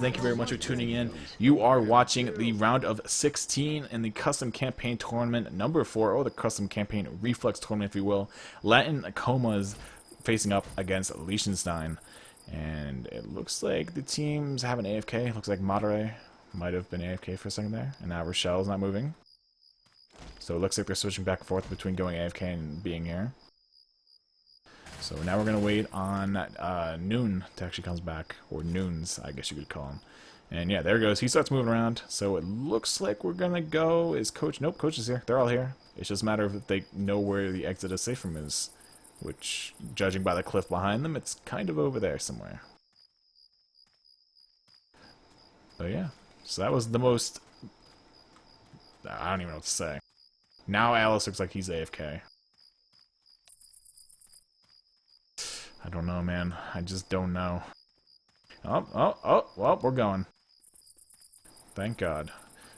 Thank you very much for tuning in. You are watching the round of 16 in the custom campaign tournament number 4, or the custom campaign reflex tournament, if you will. Latin Comas facing up against Liechenstein. And it looks like the teams have an AFK. It looks like Monterey might have been AFK for a second there. And now Rochelle's not moving. So it looks like they're switching back and forth between going AFK and being here. So now we're going to wait on Noon to actually comes back. Or Noons, I guess you could call him. And yeah, there he goes. He starts moving around. So it looks like we're going to go... Is Coach... Nope, Coach is here. They're all here. It's just a matter of if they know where the exit is safe from is. Which, judging by the cliff behind them, it's kind of over there somewhere. So yeah. So that was the most... I don't even know what to say. Now Alice looks like he's AFK. I don't know, man. I just don't know. Well, we're going. Thank God.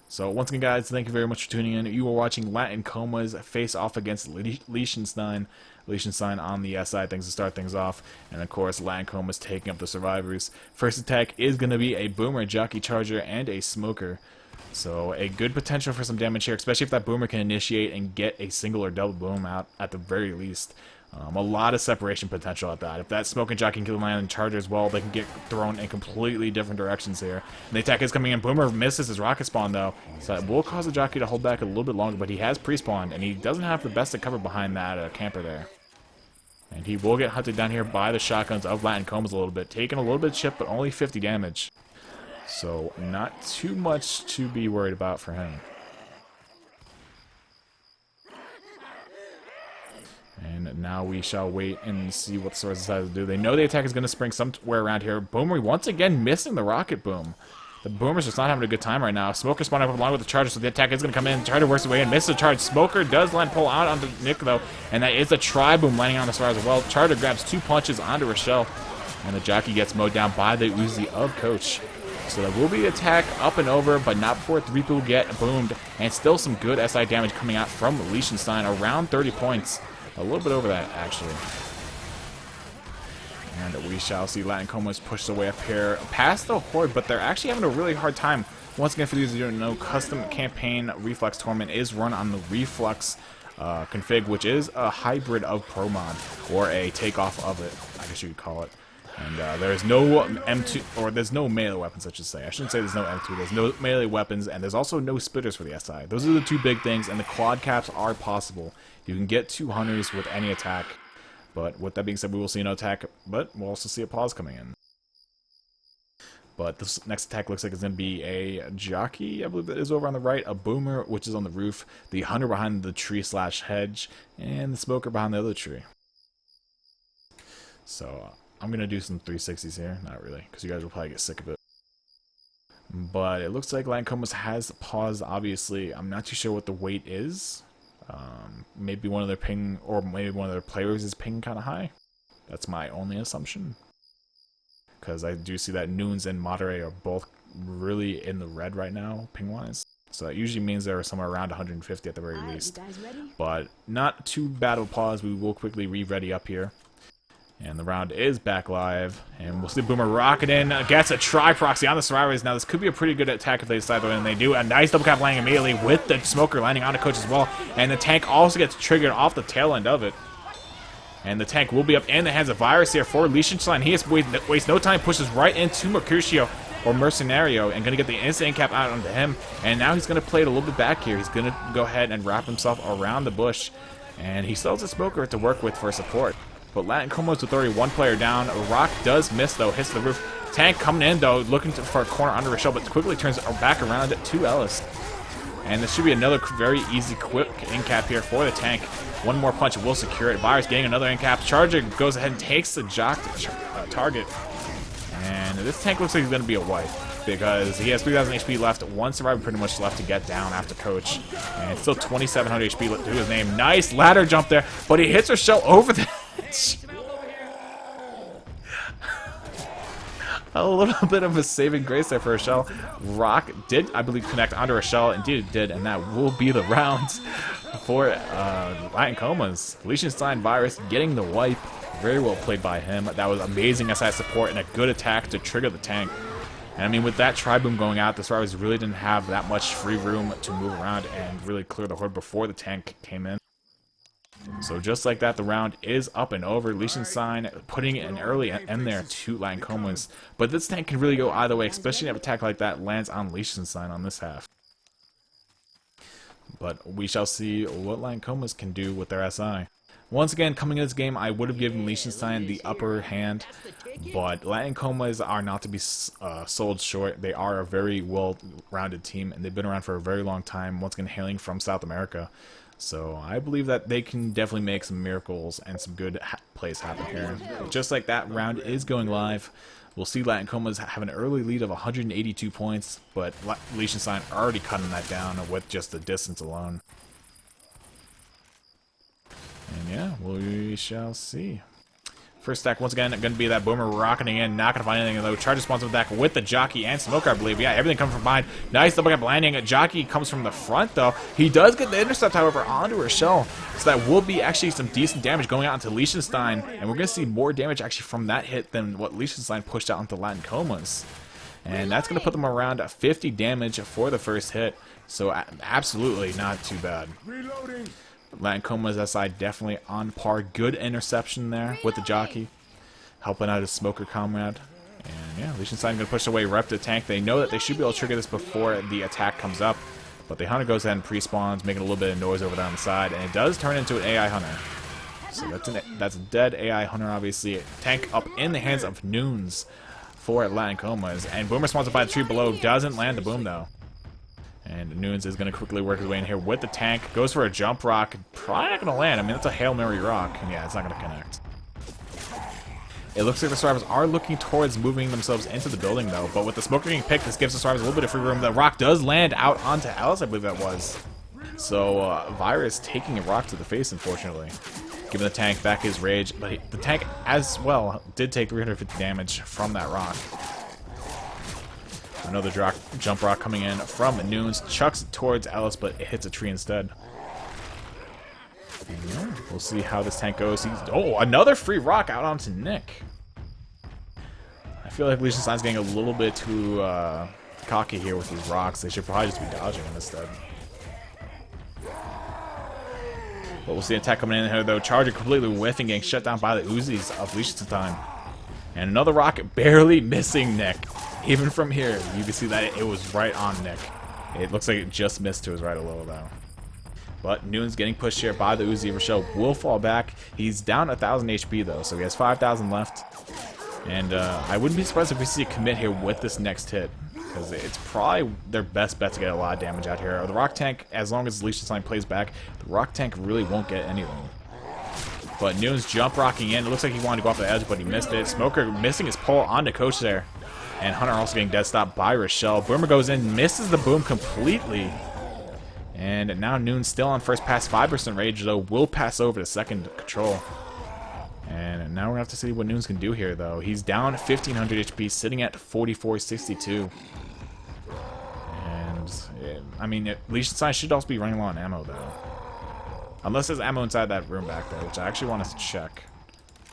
So, once again, guys, thank you very much for tuning in. You are watching Latin Comas face off against Liechenstein. Liechenstein on the side, things to start things off. And, of course, Latin Comas taking up the survivors. First attack is going to be a Boomer, Jockey Charger, and a Smoker. So, a good potential for some damage here, especially if that Boomer can initiate and get a single or double boom out at the very least. A lot of separation potential at that. If that Smoking Jockey can land and Charger as well, they can get thrown in completely different directions here. And the attack is coming in. Boomer misses his rocket spawn, though. So that will cause the Jockey to hold back a little bit longer, but he has pre-spawned, and he doesn't have the best of cover behind that camper there. And he will get hunted down here by the shotguns of Latin Comas a little bit, taking a little bit of chip, but only 50 damage. So not too much to be worried about for him. And now we shall wait and see what the Swords decide to do. They know the attack is going to spring somewhere around here. Boomer once again missing the rocket boom. The Boomer's just not having a good time right now. Smoker spawning up along with the Charger, so the attack is going to come in. Charger works away and misses the charge. Smoker does land pull out onto Nick, though, and that is a tri-boom landing on the Survivor as well. Charger grabs 2 punches onto Rochelle, and the Jockey gets mowed down by the Uzi of Coach. So there will be an attack up and over, but not before 3 people get boomed, and still some good SI damage coming out from Liechenstein, around 30 points. A little bit over that, actually. And we shall see Latin Comas pushed away up here past the Horde, but they're actually having a really hard time. Once again, for those who don't know, custom campaign reflex tournament is run on the reflex config, which is a hybrid of Pro Mod, or a takeoff of it, I guess you could call it. And there's no M2, or there's no melee weapons, I should say. I shouldn't say there's no M2, there's no melee weapons, and there's also no splitters for the SI. Those are the 2 big things, and the quad caps are possible. You can get 2 hunters with any attack, but with that being said, we will see no attack, but we'll also see a pause coming in. But this next attack looks like it's going to be a Jockey, I believe that is over on the right, a Boomer, which is on the roof, the Hunter behind the tree/hedge, and the Smoker behind the other tree. So, I'm going to do some 360s here. Not really, because you guys will probably get sick of it. But it looks like Latin Comas has paused, obviously. I'm not too sure what the weight is. Maybe one of their ping, or maybe one of their players is ping kind of high. That's my only assumption. Because I do see that Noons and Monterey are both really in the red right now, ping-wise. So that usually means they're somewhere around 150 at the very least. But not too bad of a pause. We will quickly re-ready up here. And the round is back live, and we'll see Boomer rocket in, gets a tri-proxy on the Survivors. Now this could be a pretty good attack if they decide to win, and they do. A nice double cap landing immediately with the Smoker landing on the Coach as well, and the tank also gets triggered off the tail end of it. And the tank will be up in the hands of Virus here for Liechenstein. He has wastes no time, pushes right into Mercutio, or Mercenario, and going to get the instant cap out onto him. And now he's going to play it a little bit back here. He's going to go ahead and wrap himself around the bush, and he still has a Smoker to work with for support. But Latin Comas with already 1 player down. Rock does miss, though. Hits the roof. Tank coming in, though, looking for a corner under Rochelle, but quickly turns back around to Ellis. And this should be another very easy, quick in-cap here for the tank. 1 more punch will secure it. Virus getting another in-cap. Charger goes ahead and takes the target. And this tank looks like he's going to be a wipe, because he has 3,000 HP left. 1 survivor pretty much left to get down after Coach. And still 2,700 HP to his name. Nice ladder jump there, but he hits Rochelle over the edge. A little bit of a saving grace there for Rochelle. Rock did, I believe, connect onto Rochelle. Indeed it did, and that will be the round for Latin Comas. Liechenstein Virus getting the wipe. Very well played by him. That was amazing SI support and a good attack to trigger the tank. And I mean, with that tri-boom going out, the survivors really didn't have that much free room to move around and really clear the horde before the tank came in. So just like that, the round is up and over. Liechenstein putting an early end there to Comas. But this tank can really go either way, especially if an attack like that lands on Liechenstein on this half. But we shall see what Comas can do with their SI. Once again, coming into this game, I would have given Liechenstein the upper hand, but Comas are not to be sold short. They are a very well-rounded team, and they've been around for a very long time, once again hailing from South America. So I believe that they can definitely make some miracles and some good plays happen here. But just like that, round is going live. We'll see Comas have an early lead of 182 points, but Liechenstein already cutting that down with just the distance alone. And yeah, we shall see. First stack, once again, going to be that Boomer rocketing in, not going to find anything though. Charge responsive attack with the Jockey and Smoker, I believe. Yeah, everything coming from behind. Nice double gap landing. Jockey comes from the front though. He does get the intercept, however, onto her shell. So that will be actually some decent damage going out into Liechenstein. And we're going to see more damage actually from that hit than what Liechenstein pushed out into Comas. And that's going to put them around 50 damage for the first hit. So absolutely not too bad. Reloading. Comas SI definitely on par. Good interception there with the Jockey, helping out his Smoker comrade. And yeah, Liechenstein going to push away rep the tank. They know that they should be able to trigger this before the attack comes up, but the Hunter goes ahead and pre-spawns, making a little bit of noise over there on the side, and it does turn into an AI Hunter. So that's a dead AI Hunter, obviously. Tank up in the hands of Noons for Comas, and Boomer sponsored by the tree below. Doesn't land the boom though. And Nunes is going to quickly work his way in here with the tank. Goes for a jump rock. Probably not going to land. I mean, it's a Hail Mary rock. And yeah, it's not going to connect. It looks like the survivors are looking towards moving themselves into the building, though. But with the smoker getting picked, this gives the survivors a little bit of free room. The rock does land out onto Alice, I believe that was. So, Virus taking a rock to the face, unfortunately. Giving the tank back his rage. But the tank, as well, did take 350 damage from that rock. Another jump rock coming in from Noons, chucks it towards Alice, but it hits a tree instead. Yeah, we'll see how this tank goes. Oh, another free rock out onto Nick. I feel like Liechenstein's getting a little bit too cocky here with these rocks. They should probably just be dodging them instead. But we'll see an attack coming in here, though. Charger completely whiffing, getting shut down by the Uzis of Liechenstein. And another rock barely missing Nick. Even from here, you can see that it was right on Nick. It looks like it just missed to his right a little, though. But Noon's getting pushed here by the Uzi. Rochelle will fall back. He's down 1,000 HP, though, so he has 5,000 left. And I wouldn't be surprised if we see a commit here with this next hit, because it's probably their best bet to get a lot of damage out here. The Rock Tank, as long as Liechenstein plays back, the Rock Tank really won't get anything. But Noon's jump rocking in. It looks like he wanted to go off the edge, but he missed it. Smoker missing his pull onto Coach there. And Hunter also getting dead stopped by Rochelle. Boomer goes in, misses the boom completely. And now Noon's still on first pass, 5% rage, though will pass over to second control. And now we're going to have to see what Noons can do here, though. He's down 1,500 HP, sitting at 4462. And, I mean, Liechenstein should also be running low on ammo, though. Unless there's ammo inside that room back there, which I actually want to check.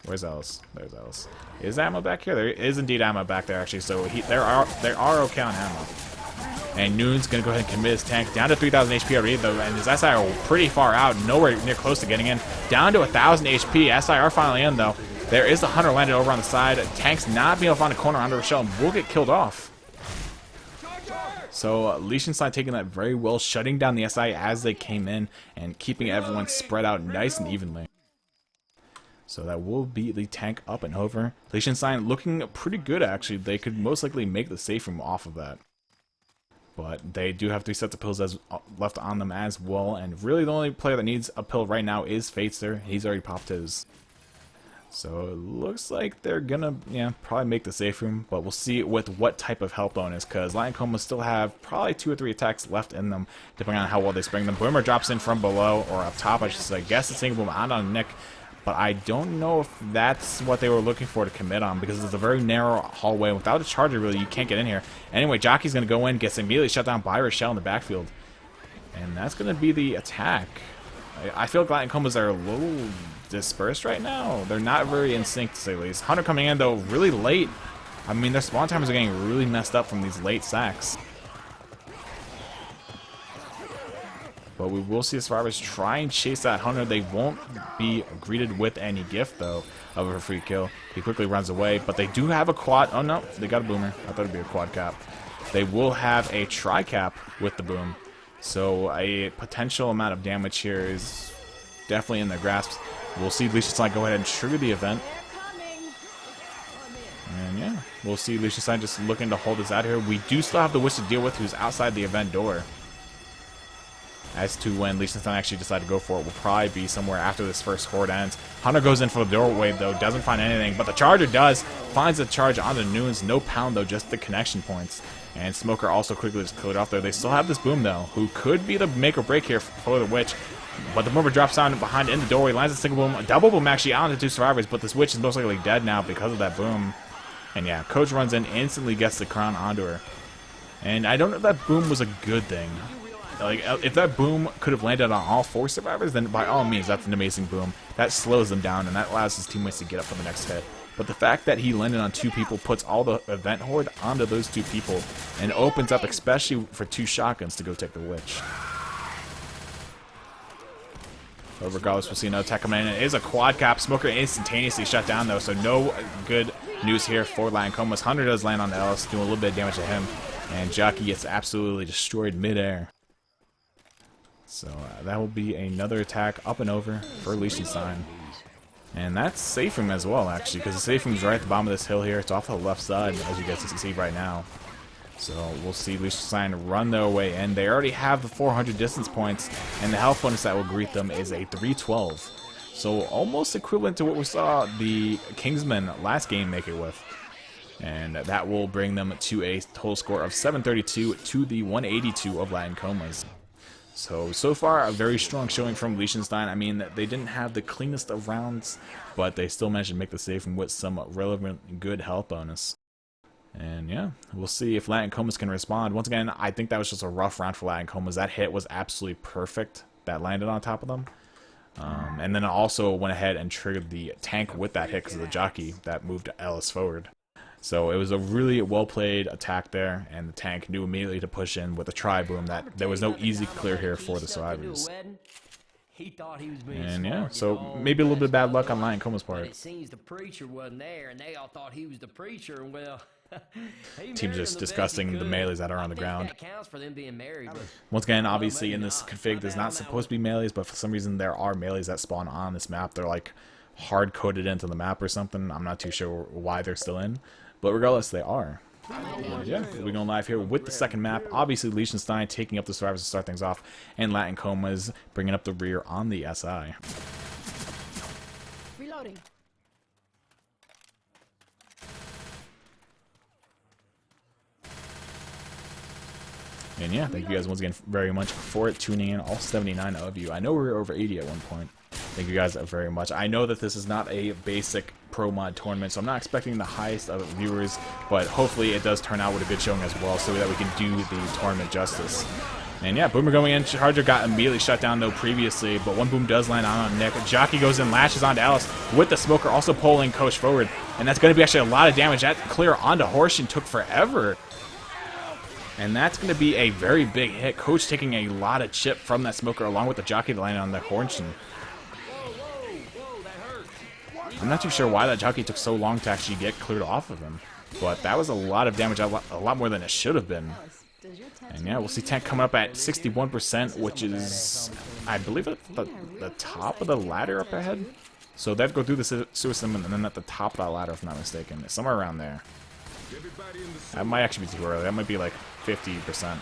Where's Alice? There's Alice. Is ammo back here? There is indeed ammo back there, actually. So they are okay on ammo. And Noon's going to go ahead and commit his tank down to 3,000 HP already, though, and his SIR are pretty far out, nowhere near close to getting in. Down to 1,000 HP. SIR finally in, though. There is the Hunter landed over on the side. Tank's not being able to find a corner under Rochelle and will get killed off. So Liechenstein taking that very well, shutting down the SI as they came in and keeping everyone spread out nice and evenly. So that will be the tank up and over. Liechenstein looking pretty good, actually. They could most likely make the safe room off of that. But they do have 3 sets of pills left on them as well. And really the only player that needs a pill right now is Fatester. He's already popped his. So it looks like they're gonna, probably make the safe room, but we'll see with what type of help bonus, because Comas still have probably 2 or 3 attacks left in them, depending on how well they spring them. Boomer drops in from below, or up top, I should say. I guess it's single boom out on Nick, but I don't know if that's what they were looking for to commit on, because it's a very narrow hallway. Without a charger, really, you can't get in here. Anyway, Jockey's gonna go in, gets immediately shut down by Rochelle in the backfield, and that's gonna be the attack. I feel like Comas are a little dispersed right now. They're not very in sync, to say the least. Hunter coming in, though, really late I mean, their spawn times are getting really messed up from these late sacks. But we will see the survivors try and chase that hunter. They won't be greeted with any gift, though, of a free kill. He quickly runs away, but they do have a quad. Oh, no, they got a boomer. I thought it'd be a quad cap. They will have a tri-cap with the boom. So a potential amount of damage here is definitely in their grasp. We'll see Liechenstein go ahead and trigger the event. And yeah, we'll see Liechenstein just looking to hold us out here. We do still have the Witch to deal with, who's outside the event door. As to when Liechenstein actually decide to go for it will probably be somewhere after this first horde ends. Hunter goes in for the doorway, though, doesn't find anything, but the Charger does. Finds the charge onto Nunes. No pound, though, just the connection points. And Smoker also quickly just cleared off there. They still have this boom, though, who could be the make or break here for the Witch. But the Boomer drops down behind in the doorway, lands a single boom. A double boom actually out into 2 survivors, but this Witch is most likely dead now because of that boom. And yeah, Coach runs in, instantly gets the crown onto her. And I don't know if that boom was a good thing. Like, if that boom could have landed on all 4 survivors, then by all means, that's an amazing boom. That slows them down, and that allows his teammates to get up for the next hit. But the fact that he landed on 2 people puts all the event horde onto those 2 people, and opens up, especially for 2 shotguns, to go take the Witch. But regardless, we'll see another attack coming in. It is a quad cap. Smoker instantaneously shut down, though, so no good news here for Comas. Hunter does land on the Ellis, doing a little bit of damage to him, and Jockey gets absolutely destroyed midair. So that will be another attack up and over for Liechenstein. And that's safe room as well, actually, because the safe room is right at the bottom of this hill here. It's off the left side, as you guys can see right now. So we'll see Liechenstein run their way in. They already have the 400 distance points, and the health bonus that will greet them is a 312. So almost equivalent to what we saw the Kingsmen last game make it with. And that will bring them to a total score of 732 to the 182 of Comas. So far, a very strong showing from Liechenstein. I mean, they didn't have the cleanest of rounds, but they still managed to make the save with some relevant good health bonus. And yeah, we'll see if Comas can respond. Once again, I think that was just a rough round for Comas. That hit was absolutely perfect. That landed on top of them. And then also went ahead and triggered the tank with that hit because of the jockey that moved Ellis forward. So it was a really well-played attack there, and the tank knew immediately to push in with a tri-boom that there was no easy clear here for the survivors. And yeah, so maybe a little bit of bad luck on Comas' part. It seems the preacher wasn't there, and they all thought he was the preacher, and well... Team's just discussing the melees that are on the ground. Once again, obviously in this config there's not supposed to be melees, but for some reason there are melees that spawn on this map. They're like hard-coded into the map or something. I'm not too sure why they're still in, but regardless, they are. And yeah, we're going live here with the second map. Obviously, Liechenstein taking up the survivors to start things off, and Comas bringing up the rear on the SI. Reloading. And yeah, thank you guys once again very much for tuning in, all 79 of you. I know we were over 80 at one point. Thank you guys very much. I know that this is not a basic pro mod tournament, so I'm not expecting the highest of viewers, but hopefully it does turn out with a good showing as well, so that we can do the tournament justice. And yeah, Boomer going in. Charger got immediately shut down though previously, but one boom does land on Nick. Jockey goes in, lashes onto Alice with the Smoker, also pulling Coach forward, and that's going to be actually a lot of damage. That clear onto Horshin took forever. And that's going to be a very big hit. Coach taking a lot of chip from that Smoker along with the Jockey that landed on the Horshin. I'm not too sure why that Jockey took so long to actually get cleared off of him. But that was a lot of damage, a lot more than it should have been. And yeah, we'll see tank coming up at 61%, which is, I believe, at the top of the ladder up ahead. So they have to go through the suicide and then at the top of that ladder, if I'm not mistaken. Somewhere around there. That might actually be too early. That might be like 50%.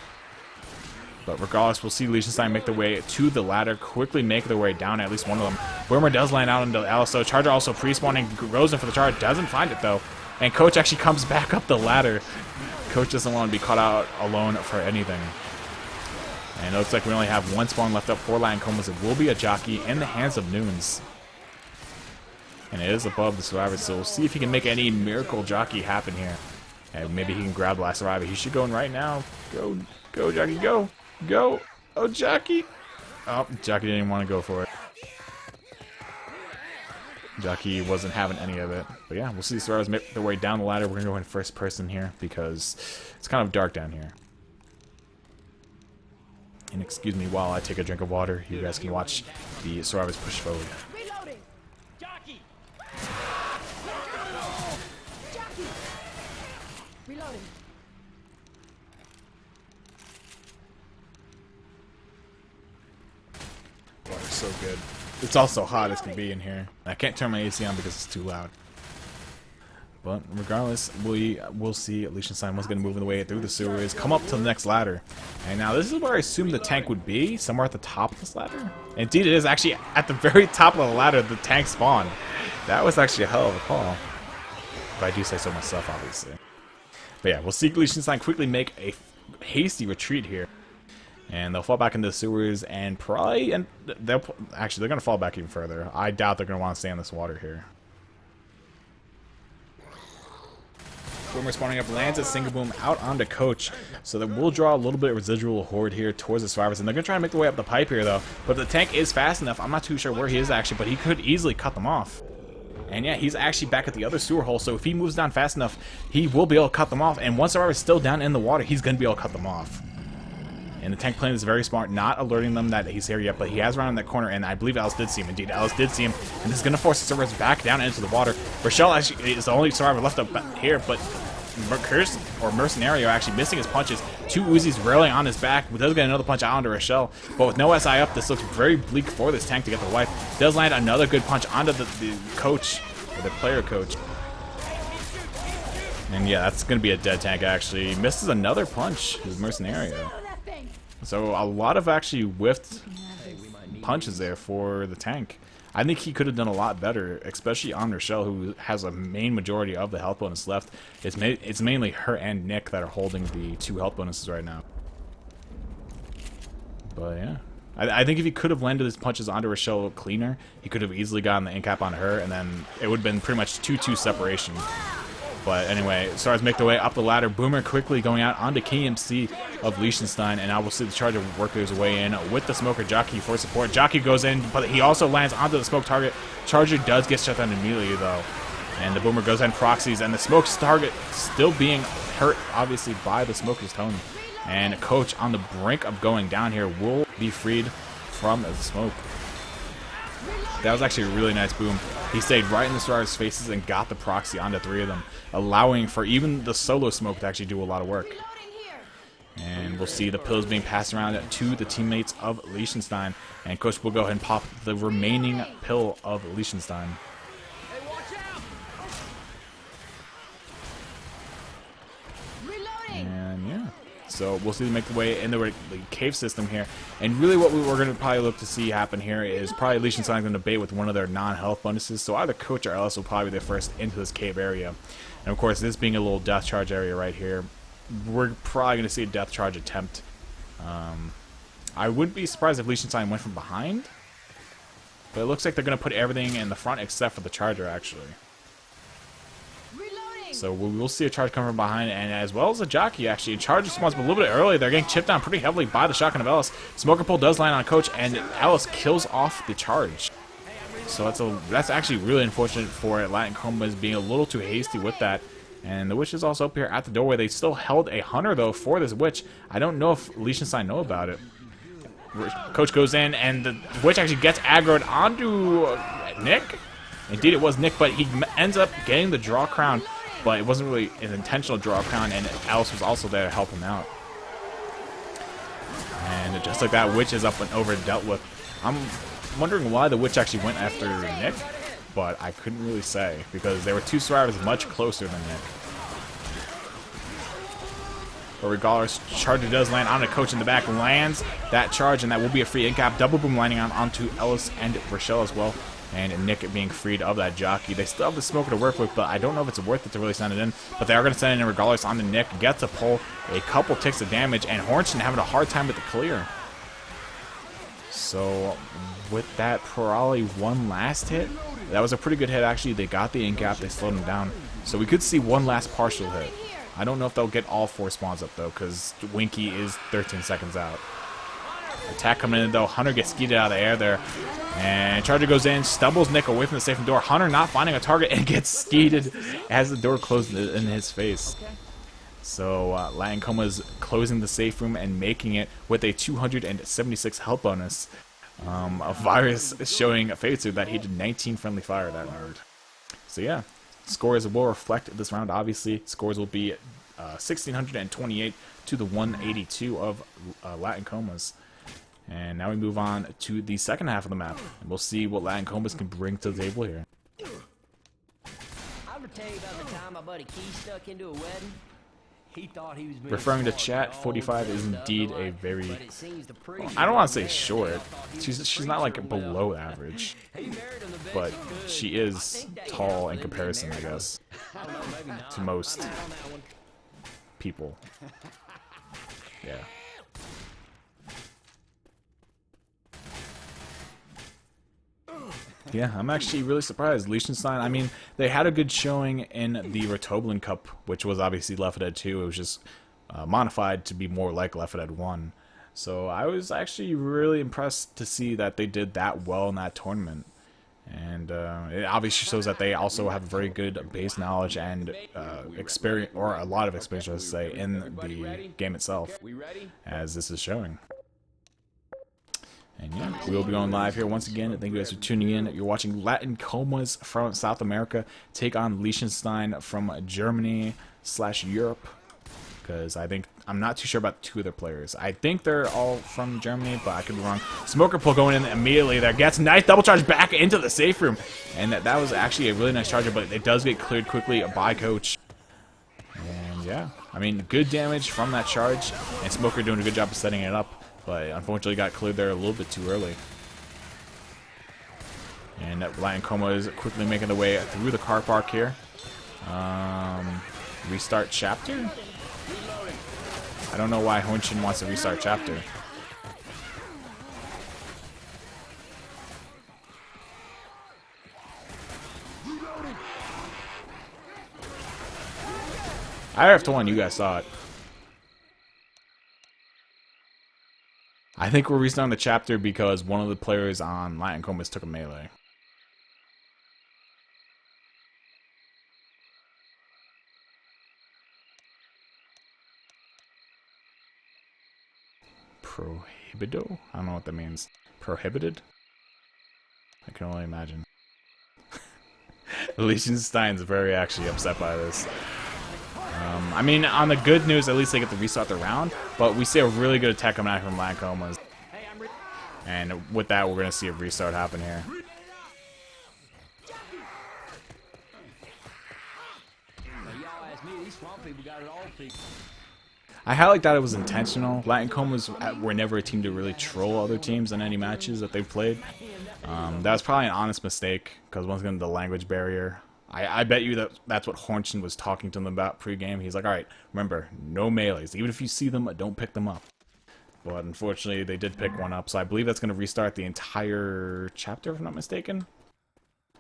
But regardless, we'll see Liechenstein make their way to the ladder, quickly make their way down, at least one of them. Boomer does land out into Alice, so Charger also pre-spawning, goes in for the charge, doesn't find it though. And Coach actually comes back up the ladder. Coach doesn't want to be caught out alone for anything. And it looks like we only have one spawn left up for Comas. It will be a Jockey in the hands of Nunes. And it is above the survivor, so we'll see if he can make any miracle Jockey happen here. And maybe he can grab the last survivor. He should go in right now. Go, Jockey, go. Go. Oh, Jockey. Oh, Jockey didn't even want to go for it. Jockey wasn't having any of it. But yeah, we'll see Survivors make their way down the ladder. We're going to go in first person here because it's kind of dark down here. And excuse me while I take a drink of water. You guys can watch the Survivors push forward. Reloading. Jockey. Jockey! Reloading. Water's so good. It's also hot as can be in here. I can't turn my AC on because it's too loud. But regardless, we'll see Liechenstein was going to move the way through the sewers, come up to the next ladder. And now this is where I assume the tank would be, somewhere at the top of this ladder. Indeed it is, actually at the very top of the ladder the tank spawned. That was actually a hell of a call. If I do say so myself, obviously. But yeah, we'll see Liechenstein quickly make a hasty retreat here. And they'll fall back into the sewers and probably, and they're going to fall back even further. I doubt they're going to want to stay in this water here. Boomer spawning up, lands at Single Boom out onto Coach. So that will draw a little bit of residual horde here towards the Survivors. And they're going to try to make their way up the pipe here, though. But the tank is fast enough. I'm not too sure where he is, actually, but he could easily cut them off. And yeah, he's actually back at the other sewer hole. So if he moves down fast enough, he will be able to cut them off. And once Survivor's still down in the water, he's going to be able to cut them off. And the tank plane is very smart, not alerting them that he's here yet, but he has run in that corner, and I believe Alice did see him. Indeed, Alice did see him, and this is going to force the Survivors back down into the water. Rochelle actually is the only survivor left up here, but Mercenario actually missing his punches. Two Uzis railing on his back, but does get another punch out onto Rochelle. But with no SI up, this looks very bleak for this tank to get the wipe. Does land another good punch onto the coach, or the player coach. And yeah, that's going to be a dead tank, actually. Misses another punch, his Mercenario. So a lot of actually whiffed punches there for the tank. I think he could have done a lot better, especially on Rochelle, who has a main majority of the health bonus left. It's mainly her and Nick that are holding the 2 health bonuses right now. But yeah, I think if he could have landed his punches onto Rochelle cleaner, he could have easily gotten the incap on her, and then it would have been pretty much 2-2 separation. But anyway, Stars make their way up the ladder. Boomer quickly going out onto KMC of Liechenstein, and I will see the Charger work his way in with the Smoker Jockey for support. Jockey goes in, but he also lands onto the smoke target. Charger does get shut down immediately, though. And the Boomer goes in proxies, and the Smoke's target still being hurt, obviously, by the Smoker's tone. And Coach on the brink of going down here will be freed from the smoke. That was actually a really nice boom. He stayed right in the Survivors' faces and got the proxy onto 3 of them, allowing for even the solo smoke to actually do a lot of work. And we'll see the pills being passed around to the teammates of Liechenstein. And Coach will go ahead and pop the remaining pill of Liechenstein. And yeah. So we'll see them make the way in the cave system here. And really what we're going to probably look to see happen here is probably Liechenstein going to bait with one of their non-health bonuses. So either Coach or Ellis will probably be the first into this cave area. And of course, this being a little death charge area right here, we're probably going to see a death charge attempt. I wouldn't be surprised if Liechenstein went from behind. But it looks like they're going to put everything in the front except for the Charger, actually. So we'll see a charge come from behind, and as well as a jockey, actually. A charge spawns a little bit early. They're getting chipped down pretty heavily by the shotgun of Ellis. Smoker pull does land on Coach, and Ellis kills off the charge. So that's actually really unfortunate for Latin Comas being a little too hasty with that. And the witch is also up here at the doorway. They still held a hunter, though, for this witch. I don't know if Liechenstein know about it. Coach goes in, and the witch actually gets aggroed onto Nick. Indeed, it was Nick, but he ends up getting the draw crown. But it wasn't really an intentional draw crown, and Alice was also there to help him out. And just like that, Witch is up and over dealt with. I'm wondering why the Witch actually went after Nick, but I couldn't really say, because there were 2 survivors much closer than Nick. But regardless, Charger does land on a Coach in the back, lands that charge, and that will be a free incap. Double boom landing onto Ellis and Rochelle as well. And Nick being freed of that jockey. They still have the Smoker to work with, but I don't know if it's worth it to really send it in. But they are going to send it in regardless on the Nick. Gets a pull, a couple ticks of damage, and Hornston having a hard time with the clear. So with that, probably one last hit. That was a pretty good hit, actually. They got the incap. They slowed him down. So we could see one last partial hit. I don't know if they'll get all 4 spawns up, though, because Winky is 13 seconds out. Attack coming in though. Hunter gets skeeted out of the air there. And Charger goes in, stumbles Nick away from the safe room door. Hunter not finding a target and gets skeeted as the door closed in his face. So Latin Comas closing the safe room and making it with a 276 health bonus. A virus showing Faitsu that he did 19 friendly fire that round. So yeah, scores will reflect this round. Obviously, scores will be 1,628 to the 182 of Latin Comas. And now we move on to the second half of the map, and we'll see what Latin Comas can bring to the table here. I ever tell you about the time my buddy Key stuck into a wedding? He thought he was being Referring to smart chat, with all 45 is the indeed stuff, a very... but it seems the preacher I don't want to say married short. him. Thought he was the She's not like preacher. below Well, average, he married him the best but he could. she I is think they tall helped in with him comparison, I being married. guess, I don't know, maybe not. to most I'm out on that one. people. Yeah. Yeah, I'm actually really surprised. Liechenstein, I mean, they had a good showing in the Rotoblin Cup, which was obviously Left 4 Dead 2. It was just modified to be more like Left 4 Dead 1. So I was actually really impressed to see that they did that well in that tournament. And it obviously shows that they also have very good base knowledge and experience, or a lot of experience, I should say, in the game itself, as this is showing. And yeah, we will be going live here once again. Thank you guys for tuning in. You're watching Latin Comas from South America take on Liechenstein from Germany/Europe. Because I'm not too sure about the two other players. I think they're all from Germany, but I could be wrong. Smoker pull going in immediately there. Gets nice double charge back into the safe room. And that was actually a really nice charger, but it does get cleared quickly by Coach. And yeah, I mean, good damage from that charge. And Smoker doing a good job of setting it up. But unfortunately got cleared there a little bit too early. And Latin Coma is quickly making the way through the car park here. Restart chapter? I don't know why Honshin wants to restart chapter. I have to one, you guys saw it. I think we're restarting the chapter because one of the players on Latin Comas took a melee. Prohibido? I don't know what that means. Prohibited? I can only imagine. Liechenstein's very actually upset by this. I mean, on the good news, at least they get to restart the round, but we see a really good attack coming out from Latin Comas. And with that, we're going to see a restart happen here. Y'all ask me, these swamp people got it all fixed. I highlight that it was intentional. Latin Comas were never a team to really troll other teams in any matches that they've played. That was probably an honest mistake, because once again, the language barrier. I bet you that's what Hornshin was talking to them about pre-game. He's like, alright, remember, no melees. Even if you see them, don't pick them up. But unfortunately, they did pick one up, so I believe that's going to restart the entire chapter, if I'm not mistaken.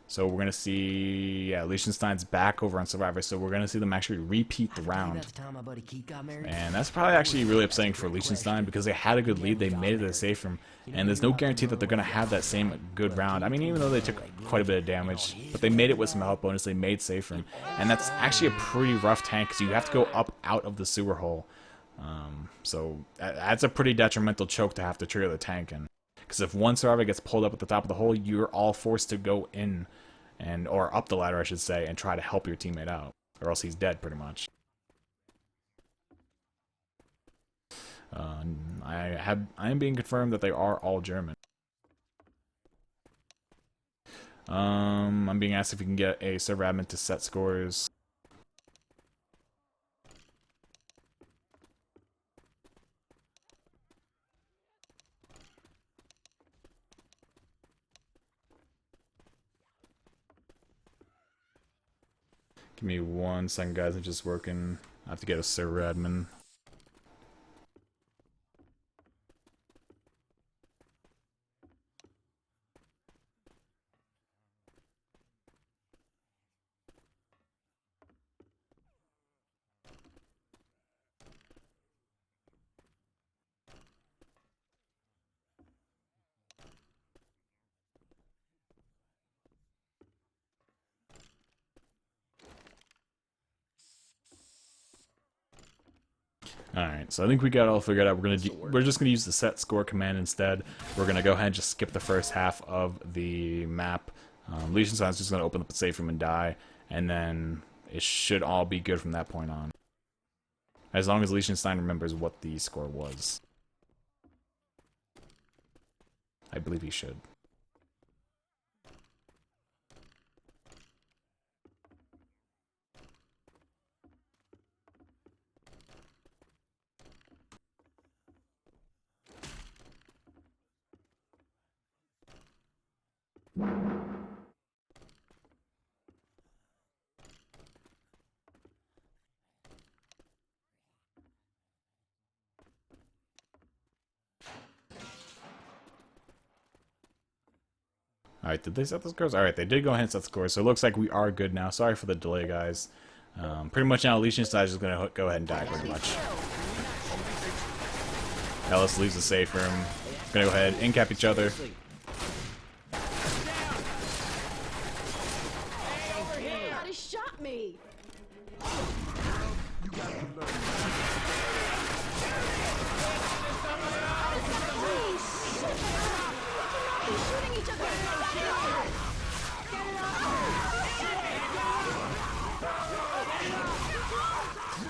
So we're going to see, yeah, Liechenstein's back over on Survivor, so we're going to see them actually repeat the round. And that's probably actually really upsetting for Liechenstein, because they had a good lead, they made it to the safe room, and there's no guarantee that they're going to have that same good round. I mean, even though they took quite a bit of damage, but they made it with some health bonus, they made safe room. And that's actually a pretty rough tank, because you have to go up out of the sewer hole. So that's a pretty detrimental choke to have to trigger the tank in. Because if one survivor gets pulled up at the top of the hole, you're all forced to go in, or up the ladder, I should say, and try to help your teammate out. Or else he's dead, pretty much. I am being confirmed that they are all German. I'm being asked if we can get a server admin to set scores. Give me 1 second, guys. I'm just working. I have to get a server admin. Alright, so I think we got it all figured out. We're just gonna use the set score command instead. We're gonna go ahead and just skip the first half of the map. Liechenstein's just gonna open up the safe room and die, and then it should all be good from that point on. As long as Liechenstein remembers what the score was. I believe he should. Alright, did they set the scores? Alright, they did go ahead and set the scores, so it looks like we are good now. Sorry for the delay, guys. Pretty much now, Liechenstein is going to go ahead and die, pretty much. Ellis leaves the safe room. Going to go ahead and cap each other. Somebody shot me.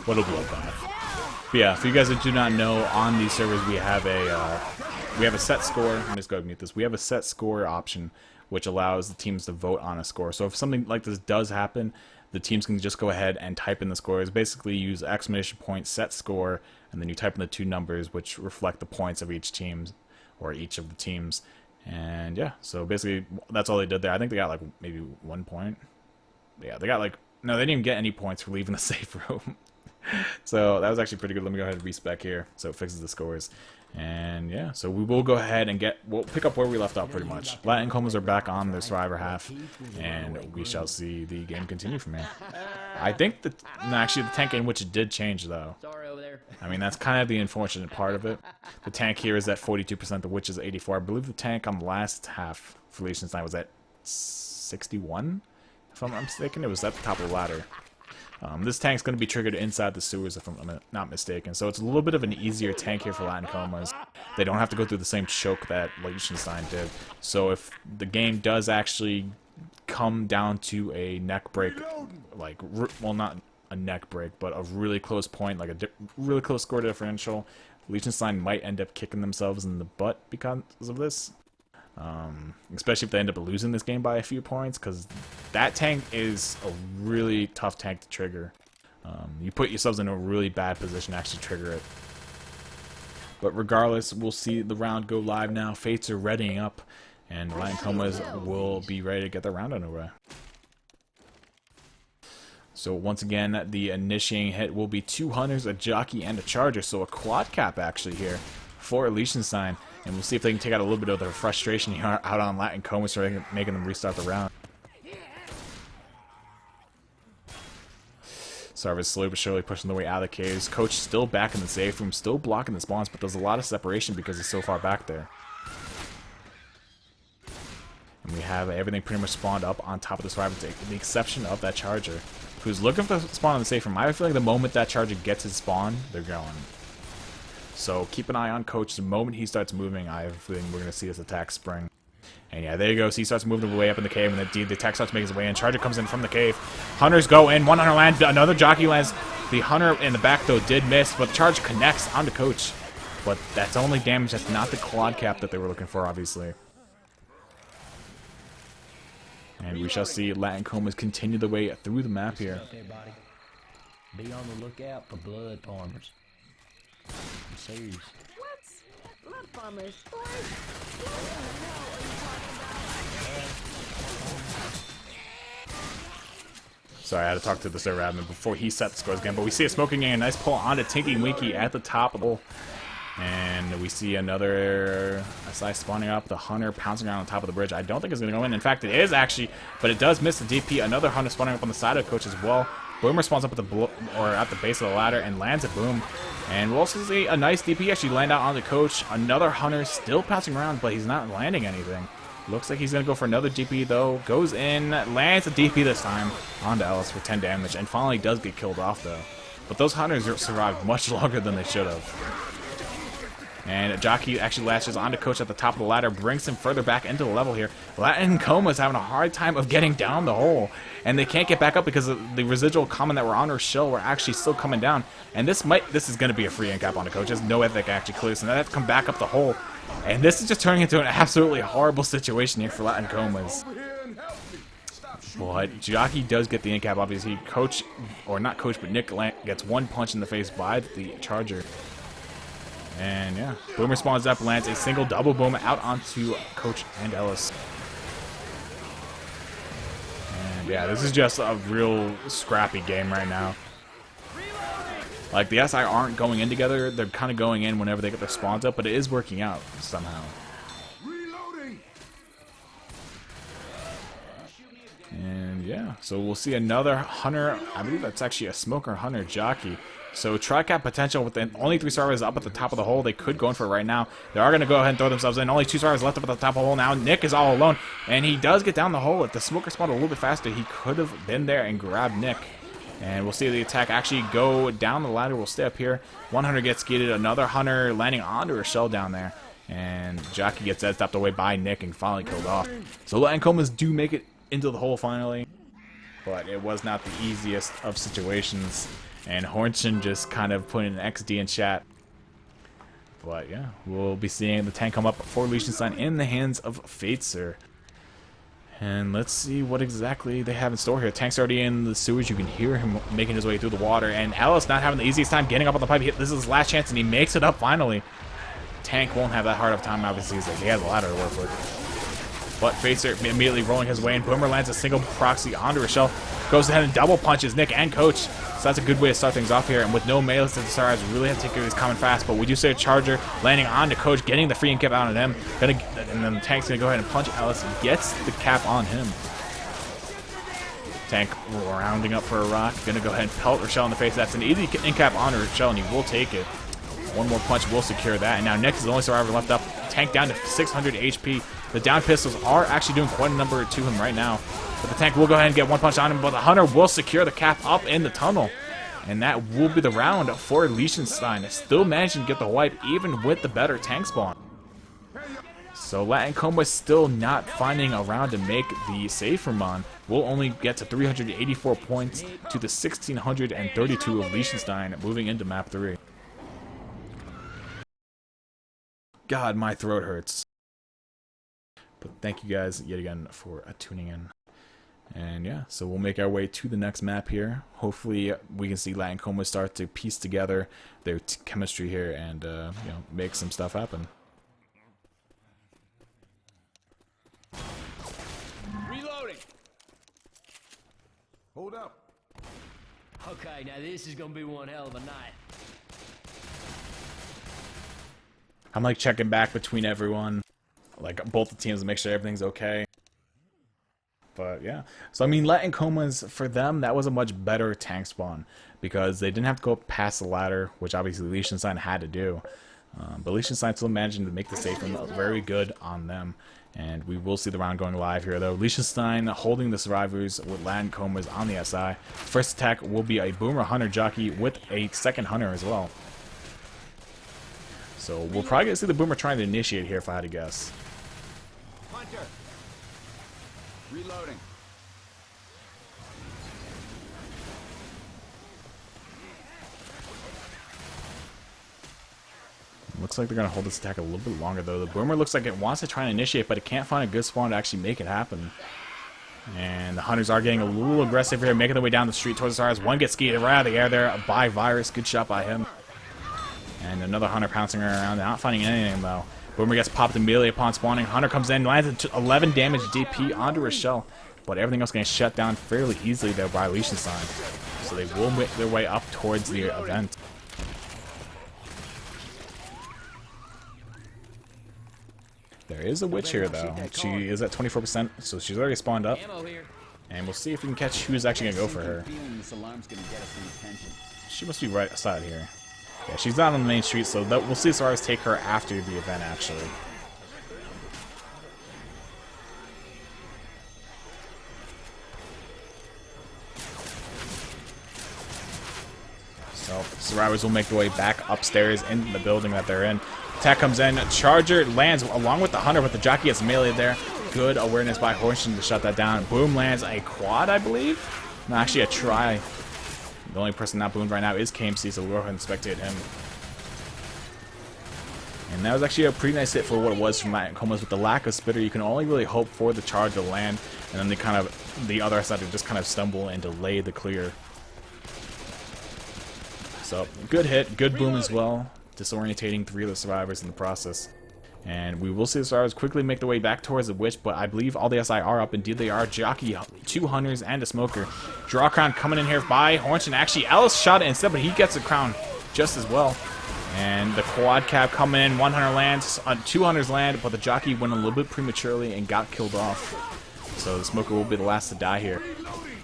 What'll be like that? But yeah, for you guys that do not know, on these servers we have a set score. Let me just go ahead and mute this. We have a set score option, which allows the teams to vote on a score. So if something like this does happen, the teams can just go ahead and type in the scores. Basically, use exclamation point set score, and then you type in the two numbers, which reflect the points of each team, or each of the teams. And yeah, so basically that's all they did there. I think they got like maybe 1 point. Yeah, they got like, no, they didn't even get any points for leaving the safe room. So that was actually pretty good. Let me go ahead and respec here so it fixes the scores. And yeah, so we will go ahead and we'll pick up where we left off pretty much. Lat and Comas are back on their survivor half, and we shall see the game continue from here. I think that, no, actually the tank in which it did change though. I mean, that's kind of the unfortunate part of it. The tank here is at 42%, the witch is 84. I believe the tank on the last half for Liechenstein was at 61, if I'm not mistaken. It was at the top of the ladder. This tank's going to be triggered inside the sewers, if I'm not mistaken. So it's a little bit of an easier tank here for Latin Comas. They don't have to go through the same choke that Liechenstein did. So if the game does actually come down to a neck break, like, well, not a neck break, but a really close point, like a really close score differential, Liechenstein might end up kicking themselves in the butt because of this. Especially if they end up losing this game by a few points, because that tank is a really tough tank to trigger. You put yourselves in a really bad position to actually trigger it. But regardless, we'll see the round go live now. Fates are readying up, and Lion Comas will be ready to get the round underway. So once again, the initiating hit will be 2 hunters, a jockey, and a charger. So a quad cap actually here for Liechenstein. And we'll see if they can take out a little bit of their frustration here out on Latin Comas, so making them restart the round. Sarvis slowly but surely pushing their way out of the caves. Coach still back in the safe room, still blocking the spawns, but there's a lot of separation because he's so far back there. And we have everything pretty much spawned up on top of the survivor, with the exception of that charger, who's looking for the spawn in the safe room. I feel like the moment that charger gets his spawn, they're going. So keep an eye on Coach. The moment he starts moving, I have a feeling we're going to see this attack spring. And yeah, there you go. So he starts moving way up in the cave, and the attack starts making his way in. Charger comes in from the cave. Hunters go in. One hunter lands. Another jockey lands. The hunter in the back, though, did miss, but the charge connects onto Coach. But that's only damage. That's not the quad cap that they were looking for, obviously. And we shall see Latin Comas continue the way through the map here. Be on the lookout for blood farmers. I'm serious. What's blood farmers? Sorry, I had to talk to the server admin before he set the scores again. But we see a smoking gang, a nice pull onto Tinky Winky at the top of the hole. And we see another SI spawning up. The hunter pouncing around on top of the bridge. I don't think it's going to go in. In fact, it is actually, but it does miss the DP. Another hunter spawning up on the side of Coach as well. Boomer spawns up at the base of the ladder and lands a boom. And we'll also see a nice DP actually land out on the Coach. Another hunter still pouncing around, but he's not landing anything. Looks like he's going to go for another DP, though. Goes in, lands a DP this time onto Ellis for 10 damage, and finally does get killed off, though. But those hunters survived much longer than they should have. And Jockey actually latches onto Coach at the top of the ladder, brings him further back into the level here. Latin Coma's having a hard time of getting down the hole, and they can't get back up because of the residual common that were on her shell were actually still coming down. And this is going to be a free end cap on the Coach. There's no way they can actually clear this, and they have to come back up the hole. And this is just turning into an absolutely horrible situation here for Latin Comas. But Jockey does get the end cap, obviously. Coach, or not Coach, but Nick gets one punch in the face by the Charger. And yeah, Boomer spawns up, lands a single double boom out onto Coach and Ellis. And yeah, this is just a real scrappy game right now. Like, the SI aren't going in together, they're kind of going in whenever they get their spawns up, but it is working out somehow. And yeah, so we'll see another Hunter, I believe that's actually a Smoker Hunter Jockey. So tri-cap potential with only 3 survivors up at the top of the hole. They could go in for it right now. They are going to go ahead and throw themselves in. Only 2 survivors left up at the top of the hole now. Nick is all alone, and he does get down the hole. If the Smoker spawned a little bit faster, he could have been there and grabbed Nick. And we'll see the attack actually go down the ladder. We'll stay up here. 100 gets skidded. Another Hunter landing onto her shell down there. And Jockey gets that stopped away by Nick and finally killed off. So Latin Comas do make it into the hole finally. But it was not the easiest of situations. And Hornchen just kind of put an XD in chat. But yeah, we'll be seeing the tank come up for Liechenstein in the hands of Faitzer. And let's see what exactly they have in store here. Tank's already in the sewage. You can hear him making his way through the water. And Ellis not having the easiest time getting up on the pipe. This is his last chance, and he makes it up finally. Tank won't have that hard of a time, obviously. He has a ladder to work with. But Faitzer immediately rolling his way in. Boomer lands a single proxy onto her shell. Goes ahead and double punches Nick and Coach. So that's a good way to start things off here. And with no melee synthesizers, we really have to take care of these coming fast. But we do see a Charger landing onto Coach, getting the free and cap out on him. And then the Tank's going to go ahead and punch Ellis. Gets the cap on him. Tank rounding up for a rock. Going to go ahead and pelt Rochelle in the face. That's an easy in cap on Rochelle, and he will take it. One more punch will secure that. And now Nick is the only survivor left up. Tank down to 600 HP. The down pistols are actually doing quite a number to him right now. But the Tank will go ahead and get one punch on him, but the Hunter will secure the cap up in the tunnel. And that will be the round for Liechenstein. Still managing to get the wipe, even with the better tank spawn. So Latin Comas still not finding a round to make the save from on. We'll only get to 384 points to the 1,632 of Liechenstein, moving into map 3. God, my throat hurts. But thank you guys yet again for tuning in. And yeah, so we'll make our way to the next map here. Hopefully we can see Latin Comas start to piece together their chemistry here and you know, make some stuff happen. Reloading. Hold up. Okay, now this is gonna be one hell of a night. I'm like checking back between everyone, like both the teams, to make sure everything's okay. But yeah, so I mean, Latin Comas, for them, that was a much better tank spawn because they didn't have to go past the ladder, which obviously Liechenstein had to do. But Liechenstein still managed to make the save from very good on them. And we will see the round going live here, though. Liechenstein holding the survivors with Latin Comas on the SI. First attack will be a Boomer Hunter Jockey with a second Hunter as well. So we're probably going to see the Boomer trying to initiate here, if I had to guess. Hunter. Reloading. Looks like they're going to hold this attack a little bit longer, though. The Boomer looks like it wants to try and initiate, but it can't find a good spawn to actually make it happen. And the Hunters are getting a little aggressive here, making their way down the street towards the stars. One gets skied right out of the air there by Virus. Good shot by him. And another Hunter pouncing around, not finding anything, though. Boomer gets popped immediately upon spawning. Hunter comes in, lands 11 damage DP onto her shell. But everything else getting shut down fairly easily there by Liechenstein. So they will make their way up towards the event. There is a witch here, though. She is at 24%, so she's already spawned up. And we'll see if we can catch who's actually going to go for her. She must be right aside here. Yeah, she's not on the main street, so we'll see Stars take her after the event, actually. Survivors will make their way back upstairs in the building that they're in. Attack comes in. Charger lands along with the Hunter, but the jockey gets meleeed there. Good awareness by Hornshin to shut that down. Boom lands a quad, I believe. No, actually a try. The only person not boomed right now is KMC, so we'll go ahead and spectate him. And that was actually a pretty nice hit for what it was from Comas. With the lack of spitter, you can only really hope for the charge to land, and then the other side to just kind of stumble and delay the clear. So good hit, good boom as well, disorientating 3 of the survivors in the process. And we will see the survivors quickly make their way back towards the witch, but I believe all the SI are up. Indeed they are. Jockey, 2 hunters, and a smoker. Draw crown coming in here by Hornshin. Actually, Ellis shot it instead, but he gets the crown just as well. And the quad cap coming in, 1 hunter lands, 2 hunters land, but the jockey went a little bit prematurely and got killed off. So the smoker will be the last to die here.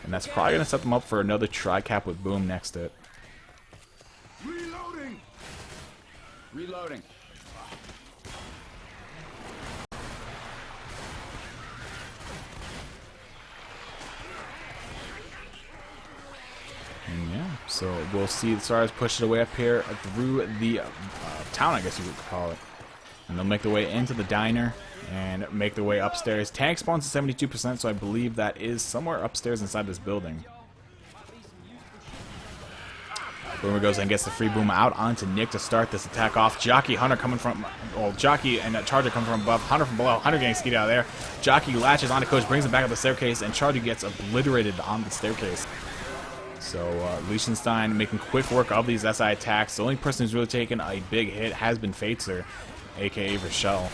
And that's probably going to set them up for another tri-cap with boom next to it. Reloading. Reloading. And yeah, so we'll see the Stars push it away up here through the town, I guess you would call it. And they'll make their way into the diner and make their way upstairs. Tank spawns at 72%, so I believe that is somewhere upstairs inside this building. Boomer goes and gets the free boom out onto Nick to start this attack off. Jockey, Hunter coming from, well, Jockey and Charger coming from above, Hunter from below, Hunter getting skied out of there. Jockey latches onto Coach, brings him back up the staircase, and Charger gets obliterated on the staircase. So Liechenstein making quick work of these SI attacks. The only person who's really taken a big hit has been Faitzer, aka Rochelle.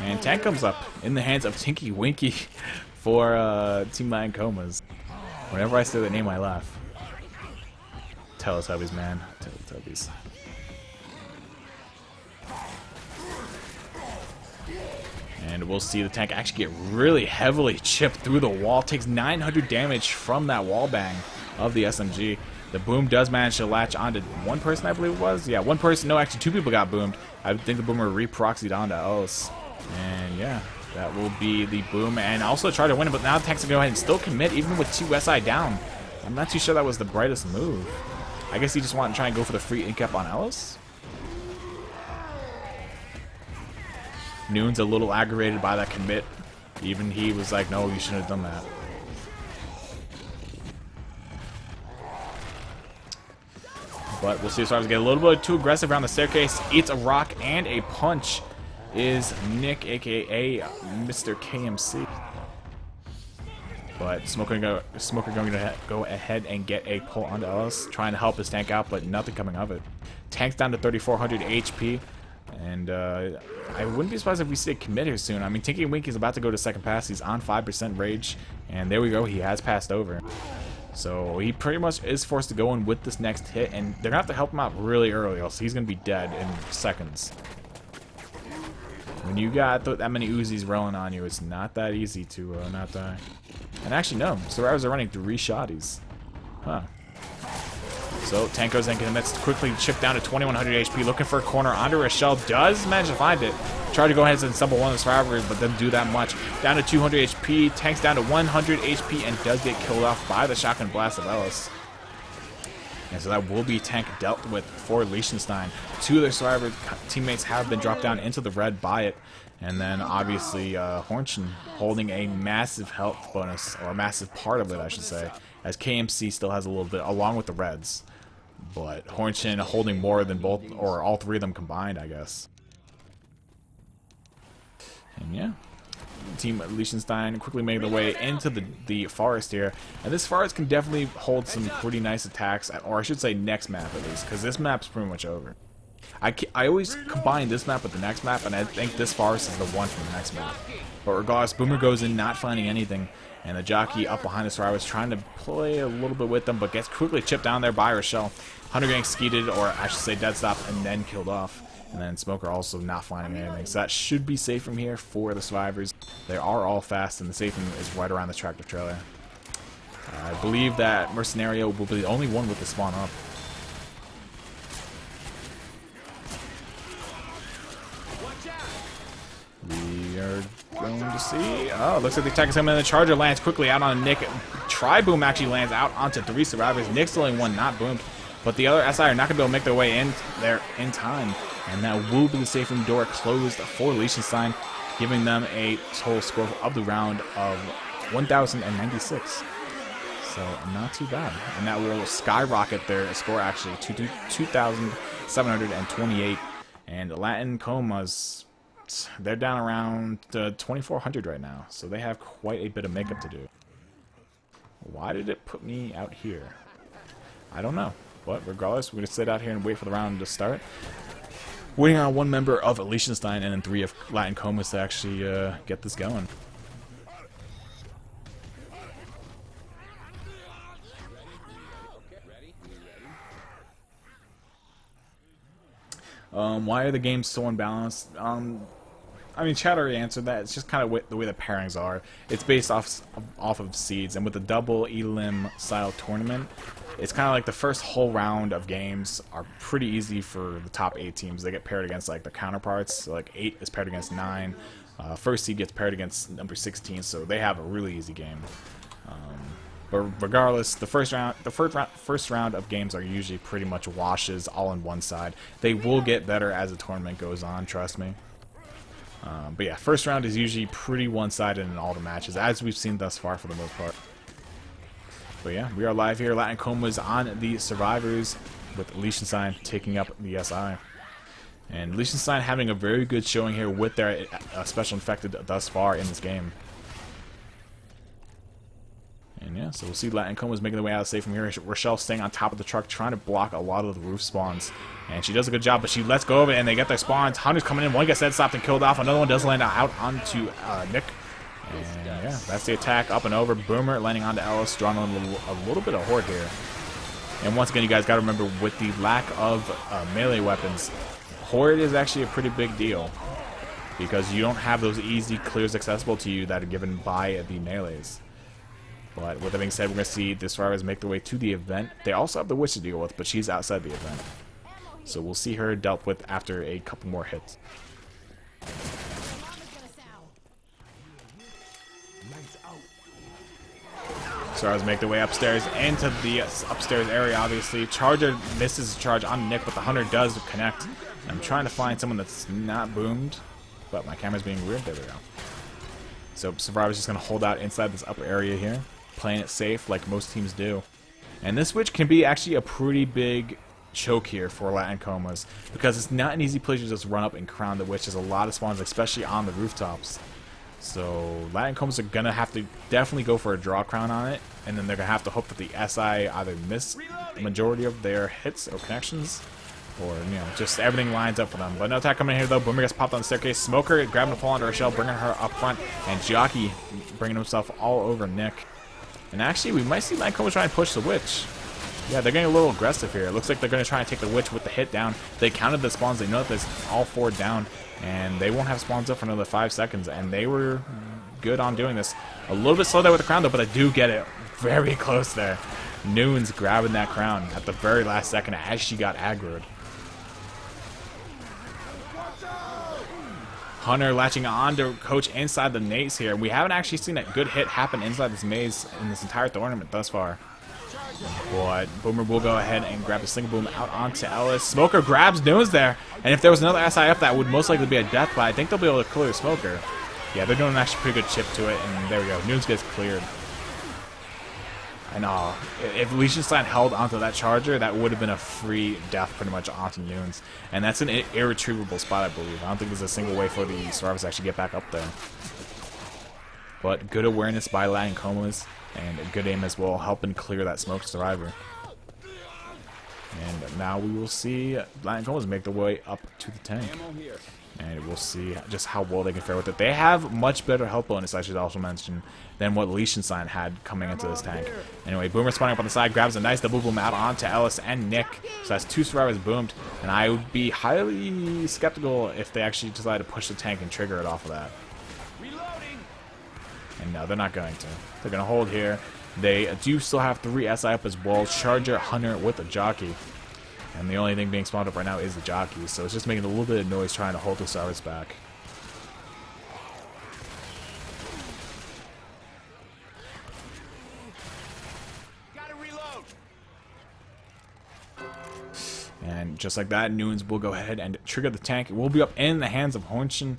And tank comes up in the hands of Tinky Winky for Team Lion Comas. Whenever I say that name, I laugh. Teletubbies, man. Teletubbies. And we'll see the tank actually get really heavily chipped through the wall. Takes 900 damage from that wall bang of the SMG. The boom does manage to latch onto 1 person, I believe it was. Yeah, 1 person. No, actually 2 people got boomed. I think the boomer re-proxied onto Ellis. And yeah, that will be the boom. And also try to win it, but now the tank's going to go ahead and still commit, even with 2 SI down. I'm not too sure that was the brightest move. I guess he just wanted to try and go for the free incap on Ellis. Noon's a little aggravated by that commit. Even he was like, no, you shouldn't have done that. But we'll see if Stars get a little bit too aggressive around the staircase. Eats a rock and a punch is Nick, aka Mr. KMC. But Smoker going to go ahead and get a pull onto Ellis, trying to help his tank out, but nothing coming of it. Tank's down to 3,400 HP, and I wouldn't be surprised if we see a commit here soon. I mean, Tinky Winky's about to go to second pass. He's on 5% rage, and there we go. He has passed over. So he pretty much is forced to go in with this next hit, and they're going to have to help him out really early, else he's going to be dead in seconds. When you got that many Uzis rolling on you, it's not that easy to not die. And actually, no. Survivors are running 3 shotties. Huh. So tank goes and commits quickly, chip down to 2,100 HP, looking for a corner onto Rochelle. Does manage to find it. Try to go ahead and stumble 1 of the survivors, but doesn't do that much. Down to 200 HP. Tank's down to 100 HP and does get killed off by the shotgun blast of Ellis. And so that will be tank dealt with for Liechenstein. 2 of their survivor teammates have been dropped down into the red by it. And then obviously Hornshin holding a massive health bonus, or a massive part of it, I should say, as KMC still has a little bit, along with the reds. But Hornshin holding more than both, or all 3 of them combined, I guess. And yeah, Team Liechenstein quickly making their way into the forest here. And this forest can definitely hold some pretty nice attacks, or I should say next map at least, because this map's pretty much over. I always combine this map with the next map, and I think this forest is the one from the next map. But regardless, Boomer goes in not finding anything, and the jockey up behind the survivors trying to play a little bit with them, but gets quickly chipped down there by Rochelle. Hunter getting skeeted, or I should say dead stop, and then killed off. And then Smoker also not finding anything. So that should be safe from here for the survivors. They are all fast, and the safe room is right around the tractor trailer. I believe that Mercenario will be the only one with the spawn up. We are going to see. Oh, looks like the attack is coming in. The Charger lands quickly out on Nick. Tri-boom actually lands out onto 3 survivors. Nick's the only one not boomed. But the other SI are not going to be able to make their way in there in time. And that will be the safe room door closed for Liechenstein, giving them a total score of the round of 1,096. So not too bad. And that will skyrocket their score actually to 2,728. And Latin Comas, they're down around 2,400 right now. So they have quite a bit of makeup to do. Why did it put me out here? I don't know. But regardless, we're going to sit out here and wait for the round to start. Waiting on one member of Liechenstein and then 3 of Latin Comas to actually get this going. Why are the games so unbalanced? I mean, Chad already answered that. It's just kind of the way the pairings are. It's based off of seeds, and with the double elim style tournament, it's kind of like the first whole round of games are pretty easy for the top 8 teams. They get paired against like their counterparts. So, like 8 is paired against 9. First seed gets paired against number 16, so they have a really easy game. But regardless, the first round of games are usually pretty much washes all on one side. They will get better as the tournament goes on, trust me. But yeah, first round is usually pretty one-sided in all the matches, as we've seen thus far for the most part. But yeah, we are live here. Latin Comas on the survivors, with Liechenstein taking up the SI. And Liechenstein having a very good showing here with their special infected thus far in this game. And yeah, so we'll see Latin Comas making their way out of safe from here. Rochelle staying on top of the truck, trying to block a lot of the roof spawns. And she does a good job, but she lets go of it, and they get their spawns. Hunter's coming in. One gets head stopped and killed off. Another one does land out onto Nick. And yeah, that's the attack up and over. Boomer landing onto Ellis, drawing a little bit of horde here. And once again, you guys got to remember, with the lack of melee weapons, horde is actually a pretty big deal. Because you don't have those easy clears accessible to you that are given by the melees. But with that being said, we're going to see the survivors make their way to the event. They also have the witch to deal with, but she's outside the event. So we'll see her dealt with after a couple more hits. Survivors make their way upstairs into the upstairs area, obviously. Charger misses the charge on Nick, but the Hunter does connect. I'm trying to find someone that's not boomed, but my camera's being weird. There we go. So Survivor's just going to hold out inside this upper area here, playing it safe like most teams do. And this witch can be actually a pretty big choke here for Latin Comas, because it's not an easy place to just run up and crown the witch. There's a lot of spawns, especially on the rooftops. So Latin Comas are going to have to definitely go for a draw crown on it, and then they're going to have to hope that the SI either miss the majority of their hits or connections, or, you know, just everything lines up for them. But no attack coming in here, though. Boomer gets popped on the staircase. Smoker grabbing the fall onto Rochelle, bringing her up front. And Jockey bringing himself all over Nick. And actually, we might see Latin Comas try and push the witch. Yeah, they're getting a little aggressive here. It looks like they're going to try and take the witch with the hit down. They counted the spawns. They know that there's all 4 down. And they won't have spawns up for another 5 seconds. And they were good on doing this. A little bit slow there with the crown, though, but they do get it very close there. Noon's grabbing that crown at the very last second as she got aggroed. Hunter latching on to Coach inside the maze here. We haven't actually seen a good hit happen inside this maze in this entire tournament thus far. But Boomer will go ahead and grab the single boom out onto Ellis. Smoker grabs Noons there. And if there was another SI up, that would most likely be a death, but I think they'll be able to clear Smoker. Yeah, they're doing an actually pretty good chip to it, and there we go. Noons gets cleared. And if Liechenstein held onto that charger, that would have been a free death pretty much onto Noons. And that's an irretrievable spot, I believe. I don't think there's a single way for the survivors to actually get back up there. But good awareness by Latin Comas, and a good aim as well, helping clear that smoke survivor. And now we will see Latin Comas make their way up to the tank. And we'll see just how well they can fare with it. They have much better health bonus, I should also mention, than what Liechenstein had coming into this tank. Anyway, Boomer spawning up on the side, grabs a nice double boom out onto Ellis and Nick. So that's 2 survivors boomed. And I would be highly skeptical if they actually decide to push the tank and trigger it off of that. And no, they're not going to. They're going to hold here. They do still have 3 SI up as well. Charger, Hunter with a Jockey. And the only thing being spawned up right now is the Jockey. So it's just making a little bit of noise trying to hold the survivors back. And just like that, Nunes will go ahead and trigger the tank. It will be up in the hands of Hornshin.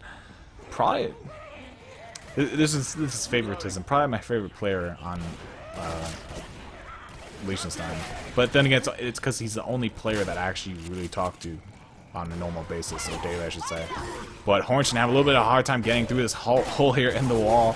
Probably, this is favoritism. Probably my favorite player on Liechenstein. But then again, it's because he's the only player that I actually really talk to on a normal basis, or daily I should say. But Hornshin have a little bit of a hard time getting through this hole here in the wall.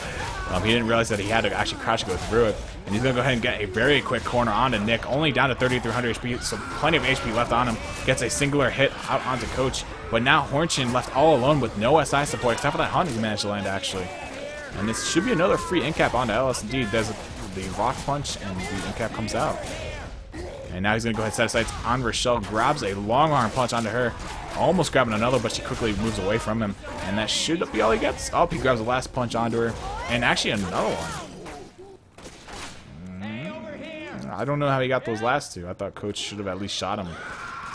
He didn't realize that he had to actually crash to go through it. And he's going to go ahead and get a very quick corner onto Nick, only down to 3,300 HP, so plenty of HP left on him. Gets a singular hit out onto Coach. But now Hornshin left all alone with no SI support, except for that Hunt he managed to land actually. And this should be another free incap onto LS. Indeed, there's the rock punch, and the incap comes out. And now he's going to go ahead and set his sights on Rochelle. Grabs a long arm punch onto her. Almost grabbing another, but she quickly moves away from him. And that should be all he gets. Oh, he grabs the last punch onto her. And actually another one. I don't know how he got those last two. I thought Coach should have at least shot him.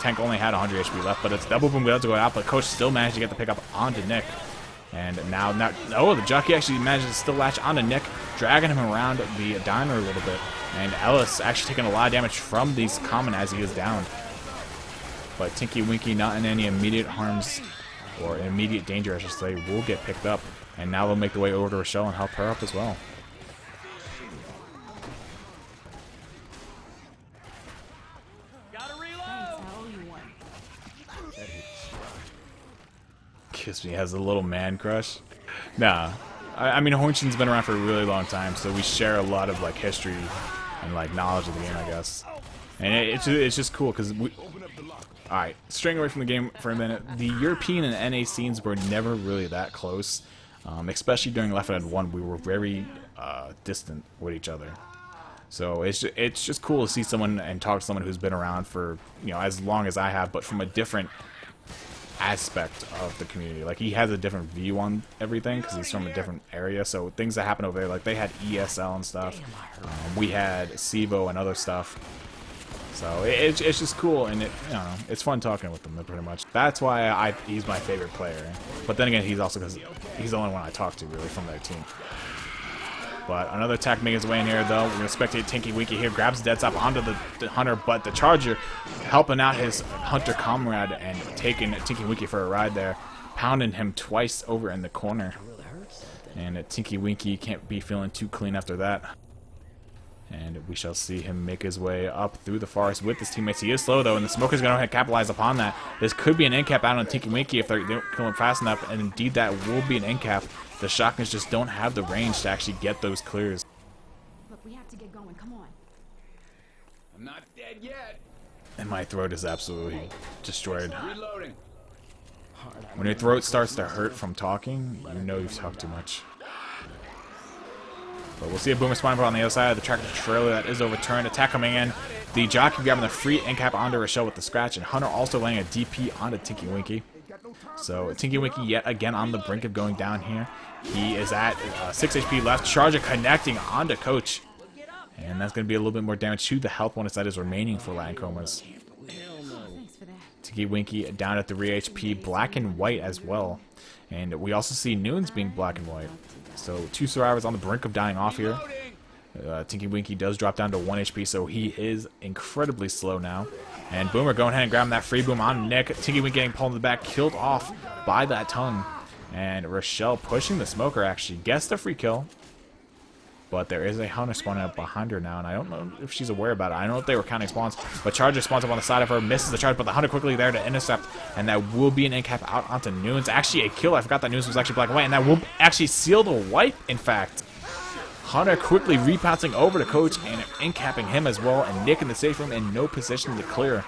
Tank only had 100 HP left, but it's double boom goes to go out. But Coach still managed to get the pick up onto Nick. And now, oh, the jockey actually managed to still latch onto Nick, dragging him around the diner a little bit. And Ellis actually taking a lot of damage from these common as he is downed. But Tinky Winky not in any immediate harms, or immediate danger I should say, will get picked up. And now they'll make their way over to Rochelle and help her up as well. Kiss me has a little man crush. Nah, I mean Hornshin's been around for a really long time, so we share a lot of like history and like knowledge of the game, I guess. And it's just cool because we. All right, straying away from the game for a minute. The European and NA scenes were never really that close, especially during Left 4 Dead 1. We were very distant with each other. So it's just cool to see someone and talk to someone who's been around for as long as I have, but from a different aspect of the community. Like he has a different view on everything because he's from a different area. So things that happen over there, like they had ESL and stuff. We had SIVO and other stuff. So it's just cool, and it's fun talking with them pretty much. That's why he's my favorite player. But then again, he's also because he's the only one I talk to really from their team. But another attack making his way in here, though. We're going to spectate Tinky Winky here. Grabs Dead Stop onto the Hunter, but the Charger helping out his Hunter comrade and taking Tinky Winky for a ride there. Pounding him twice over in the corner. And Tinky Winky can't be feeling too clean after that. And we shall see him make his way up through the forest with his teammates. He is slow, though, and the Smoker's going to capitalize upon that. This could be an end cap out on Tinky Winky if they don't kill him fast enough, and indeed that will be an end cap. The shotguns just don't have the range to actually get those clears. Look, we have to get going. Come on. I'm not dead yet. And my throat is absolutely destroyed. Reloading. When your throat starts to hurt from talking, you know you've talked too much. But we'll see a boomer spawn on the other side of the tractor trailer that is overturned. Attack coming in. The jockey grabbing the free end cap onto Rochelle with the scratch, and Hunter also laying a DP onto Tinky Winky. So Tinky Winky yet again on the brink of going down here. He is at 6 HP left. Charger connecting onto Coach. And that's going to be a little bit more damage to the health bonus that is remaining for Latin Comas. Tinky Winky down at 3 HP, black and white as well. And we also see Nunes being black and white. So 2 survivors on the brink of dying off here. Tinky Winky does drop down to 1 HP, so he is incredibly slow now. And Boomer going ahead and grabbing that free boom on Nick. Tinky Winky getting pulled in the back, killed off by that tongue. And Rochelle pushing the Smoker actually gets the free kill. But there is a Hunter spawning up behind her now, and I don't know if she's aware about it. I don't know if they were counting spawns, but Charger spawns up on the side of her, misses the charge, but the Hunter quickly there to intercept, and that will be an end cap out onto Nunes. Actually a kill. I forgot that Nunes was actually black and white, and that will actually seal the wipe, in fact. Hunter quickly repouncing over to Coach and end capping him as well, and Nick in the safe room in no position to clear.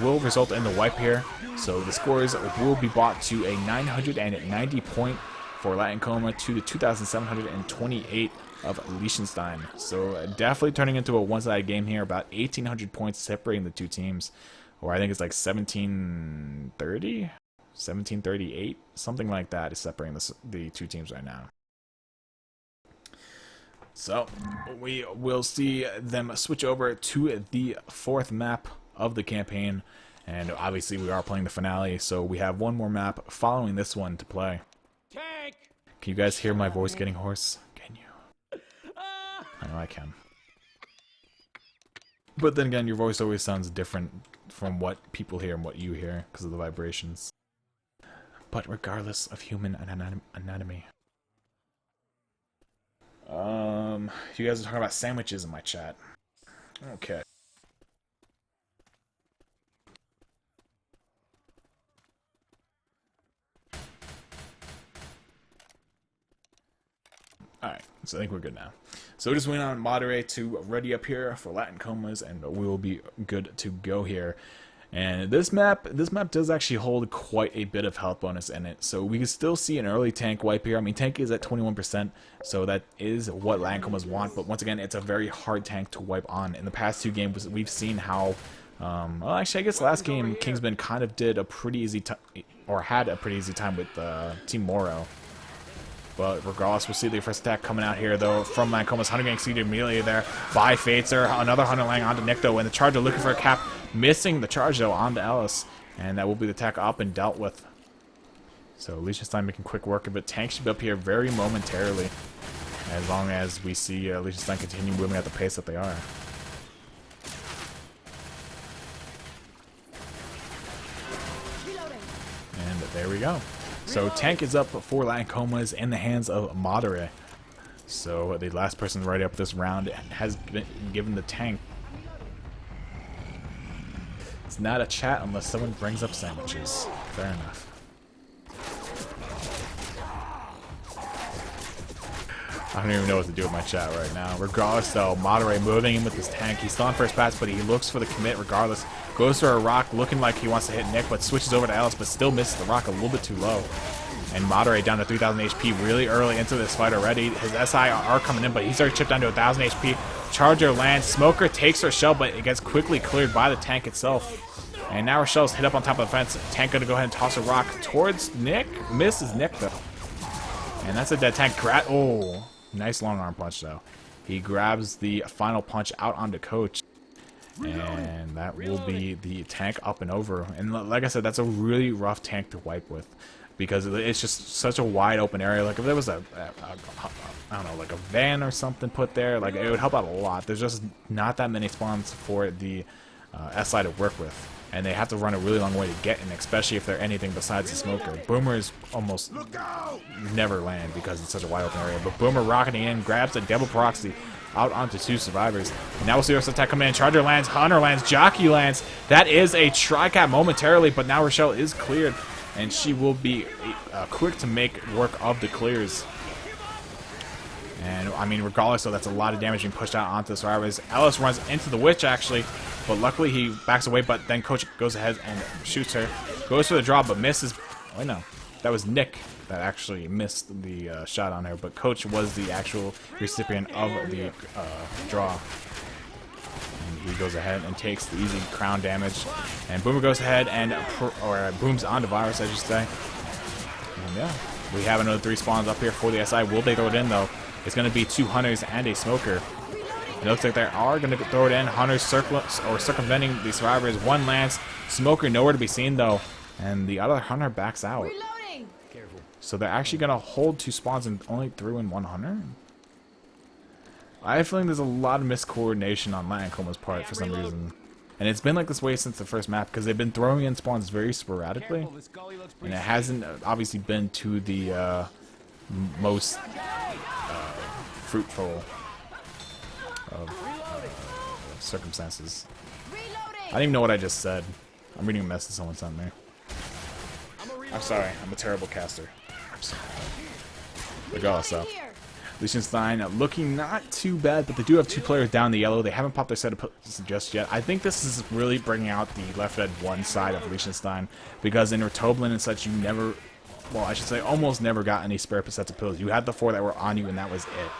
Will result in the wipe here, so the scores will be brought to a 990 point for Latin Coma to the 2,728 of Liechenstein. So definitely turning into a one-sided game here, about 1,800 points separating the two teams, or I think it's like 1,730, 1,738, something like that is separating the two teams right now. So we will see them switch over to the 4th map of the campaign, and obviously we are playing the finale, so we have one more map following this one to play. Tank! Can you guys hear my voice getting hoarse? Can you? I know I can. But then again, your voice always sounds different from what people hear and what you hear because of the vibrations. But regardless of human anatomy. You guys are talking about sandwiches in my chat. Okay. Alright, so I think we're good now. So we just went on moderate to ready up here for Latin Comas, and we will be good to go here. And this map does actually hold quite a bit of health bonus in it, so we can still see an early tank wipe here. I mean, tank is at 21%, so that is what Latin Comas want, but once again, it's a very hard tank to wipe on. In the past 2 games, we've seen how, well, actually, I guess last game, Kingsman kind of did a pretty easy time, or had a pretty easy time with Team Moro. But regardless, we'll see the first attack coming out here, though, from Latin Comas. Hunter getting exceeded immediately there by Facer. Another Hunter laying onto Nick, though, and the Charger looking for a cap. Missing the charge, though, onto Ellis. And that will be the attack up and dealt with. So Liechenstein making quick work of it. Tank should be up here very momentarily, as long as we see Liechenstein continue moving at the pace that they are. And there we go. So tank is up for Latin Comas in the hands of Madare. So the last person right up this round has been given the tank. It's not a chat unless someone brings up sandwiches. Fair enough. I don't even know what to do with my chat right now. Regardless, though, Madare moving in with his tank. He's still on first pass, but he looks for the commit regardless. Goes for a rock, looking like he wants to hit Nick, but switches over to Ellis, but still misses the rock a little bit too low. And Madare down to 3,000 HP really early into this fight already. His SI are coming in, but he's already chipped down to 1,000 HP. Charger lands. Smoker takes Rochelle, but it gets quickly cleared by the tank itself. And now Rochelle's hit up on top of the fence. Tank going to go ahead and toss a rock towards Nick. Misses Nick, though. And that's a dead tank. Oh, nice long arm punch, though. He grabs the final punch out onto Coach. And that will be the tank up and over. And like I said, that's a really rough tank to wipe with, because it's just such a wide open area. Like if there was I don't know, like a van or something put there, like it would help out a lot. There's just not that many spawns for the SI to work with, and they have to run a really long way to get in, especially if they're anything besides the smoker. Boomers almost never land because it's such a wide open area. But Boomer rocketing in, grabs a double proxy out onto 2 survivors. And now we'll see our attack come in. Charger lands, Hunter lands, Jockey lands. That is a tri-cap momentarily, but now Rochelle is cleared, and she will be quick to make work of the clears. And, I mean, regardless, so that's a lot of damage being pushed out onto the survivors. Ellis runs into the witch, actually, but luckily he backs away, but then Coach goes ahead and shoots her. Goes for the draw, but misses. Oh, no. That was Nick that actually missed the shot on her, but Coach was the actual recipient of the draw. And he goes ahead and takes the easy crown damage. And Boomer goes ahead and, booms onto Virus, I should say. And yeah, we have another 3 spawns up here for the SI. Will they throw it in, though? It's going to be 2 Hunters and a Smoker. It looks like they are going to throw it in. Hunters circumventing the survivors. 1 lands. Smoker nowhere to be seen, though. And the other Hunter backs out. So they're actually going to hold 2 spawns and only threw in 1 Hunter? I have a feeling there's a lot of miscoordination on Latin Coma's part for some reason. And it's been like this way since the first map, because they've been throwing in spawns very sporadically. And it hasn't obviously been to the most fruitful of circumstances. I don't even know what I just said. I'm reading a message someone sent me. I'm sorry, I'm a terrible caster. Regardless, though. Liechenstein looking not too bad, but they do have 2 players down the yellow. They haven't popped their setup just yet. I think this is really bringing out the Left 4 Dead 1 side of Liechenstein, because in Rotoblin and such, you never, well, I should say almost never got any spare sets of pills. You had the 4 that were on you, and that was it.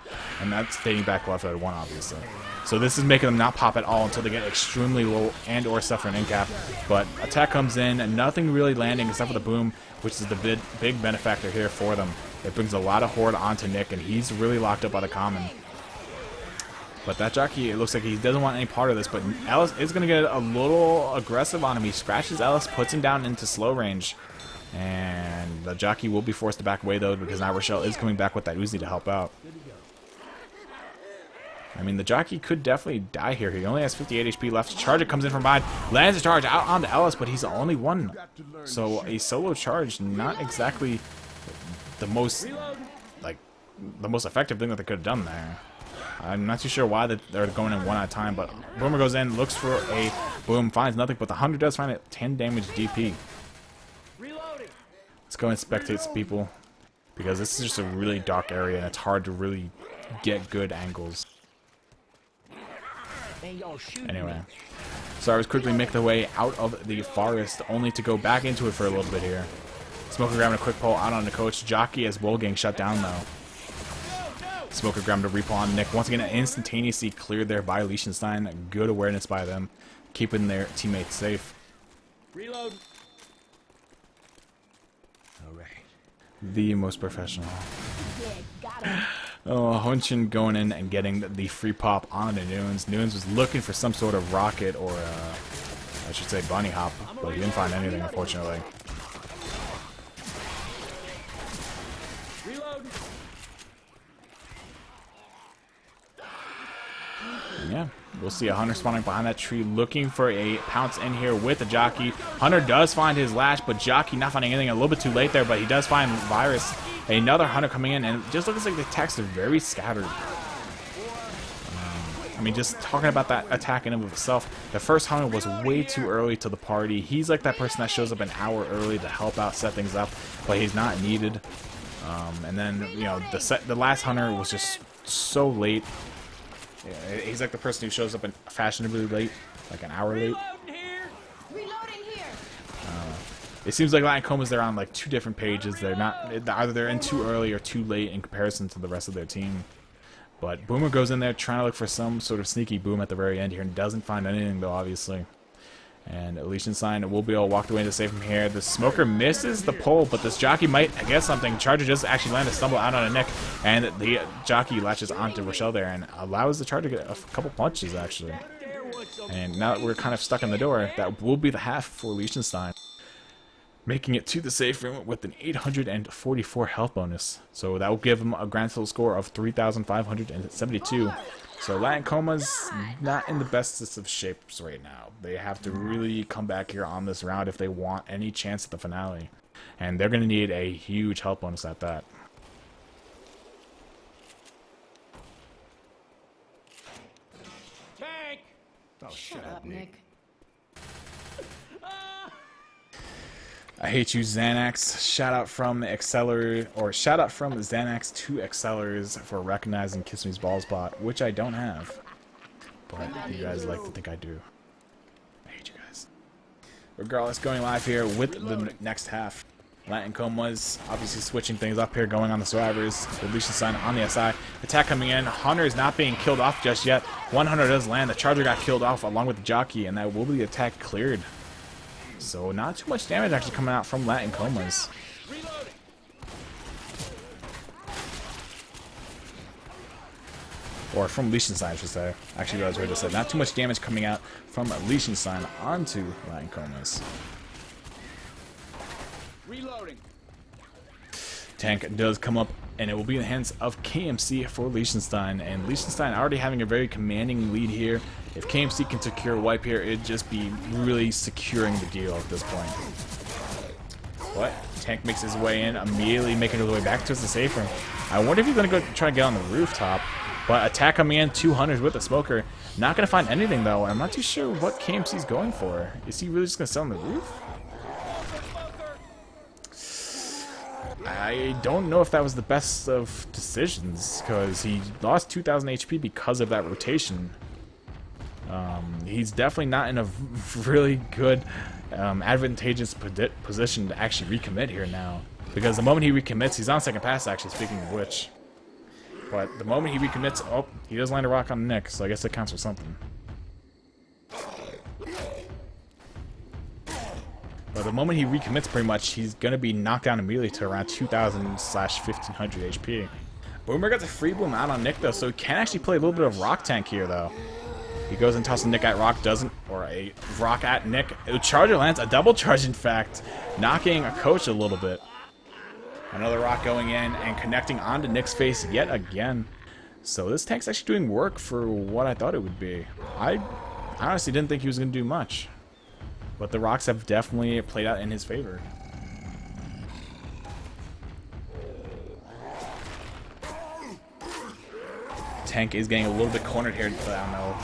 And that's dating back to Left 4 Dead 1, obviously. So this is making them not pop at all until they get extremely low and or suffer an in-cap. But attack comes in, and nothing really landing except for the boom, which is the big benefactor here for them. It brings a lot of horde onto Nick, and he's really locked up by the common. But that jockey, it looks like he doesn't want any part of this, but Ellis is going to get a little aggressive on him. He scratches Ellis, puts him down into slow range. And the jockey will be forced to back away, though, because now Rochelle is coming back with that Uzi to help out. I mean, the jockey could definitely die here. He only has 58 HP left. Charger comes in from behind, lands a charge out onto Ellis, but he's the only one. So a solo charge, not exactly the most, like, the most effective thing that they could have done there. I'm not too sure why they're going in one at a time, but Boomer goes in, looks for a boom, finds nothing, but the Hunter does find a 10 damage DP. Let's go and spectate some people, because this is just a really dark area and it's hard to really get good angles. Anyway, Stars quickly make their way out of the forest, only to go back into it for a little bit here. Smoker grabbing a quick pull out on the coach. Jockey as well getting shut down though. Smoker grabbing a repull on Nick. Once again, instantaneously cleared there by Liechenstein. Good awareness by them, keeping their teammates safe. Reload. All right. The most professional. Yeah, got him. Oh, Hunchin going in and getting the free pop on the Nunes. Nunes was looking for some sort of rocket or, I should say, bunny hop, but he didn't find anything, unfortunately. Reload. Yeah, we'll see a Hunter spawning behind that tree, looking for a pounce in here with the Jockey. Hunter does find his lash, but Jockey not finding anything. A little bit too late there, but he does find Virus. Another Hunter coming in, and it just looks like the attacks are very scattered. I mean, just talking about that attack in and of itself, the first Hunter was way too early to the party. He's like that person that shows up an hour early to help out, set things up, but he's not needed. And then, you know, the last Hunter was just so late. Yeah, he's like the person who shows up fashionably late, like an hour late. Reloading here. It seems like Lion Comas, they're on like two different pages. They're not, either they're in too early or too late in comparison to the rest of their team. But Boomer goes in there trying to look for some sort of sneaky boom at the very end here and doesn't find anything though, obviously. And Liechenstein will be able to walk away to save him here. The Smoker misses the pull, but this Jockey might get something. Charger just actually land a stumble out on a Nick, and the Jockey latches onto Rochelle there and allows the Charger to get a couple punches actually. And now that we're kind of stuck in the door, that will be the half for Liechenstein, making it to the safe room with an 844 health bonus. So that will give him a grand total score of 3,572. So Lion Coma's not in the bestest of shapes right now. They have to really come back here on this round if they want any chance at the finale. And they're going to need a huge health bonus at that. Tank. Oh, Shut up, Nick. I hate you, Xanax. Shout out from Exceller, or shout out from Xanax to Excellers for recognizing Kiss Me's Ball Spot, which I don't have. But you guys like to think I do. I hate you guys. Regardless, going live here with the next half. Lion Comas obviously switching things up here, going on the survivors. With Liechenstein on the SI. Attack coming in. Hunter is not being killed off just yet. One Hunter does land. The Charger got killed off along with the Jockey, and that will be the attack cleared. So not too much damage actually coming out from Lion Comas. Or from Liechenstein, I should say. Actually, that's what I just said. Not too much damage coming out from Liechenstein onto Lion Comas. Reloading. Tank does come up, and it will be in the hands of KMC for Liechenstein. And Liechenstein already having a very commanding lead here. If KMC can secure a wipe here, it'd just be really securing the deal at this point. But Tank makes his way in, immediately making his way back towards the safe room. I wonder if he's going to go try to get on the rooftop. But attack coming in, 200s with the Smoker. Not going to find anything, though. I'm not too sure what KMC's going for. Is he really just going to sit on the roof? I don't know if that was the best of decisions, because he lost 2,000 HP because of that rotation. He's definitely not in a really good, advantageous position to actually recommit here now. Because the moment he recommits, he's on second pass, actually, speaking of which. But the moment he recommits, oh, he does land a rock on Nick, so I guess it counts for something. But the moment he recommits, pretty much, he's going to be knocked down immediately to around 2,000/1,500 HP. Boomer gets a free boom out on Nick, though, so he can actually play a little bit of rock tank here, though. He goes and tosses Nick at rock, doesn't, or a rock at Nick. A Charger lands, a double charge, in fact, knocking a coach a little bit. Another rock going in and connecting onto Nick's face yet again. So this tank's actually doing work for what I thought it would be. I honestly didn't think he was going to do much. But the rocks have definitely played out in his favor. Tank is getting a little bit cornered here, but I don't know,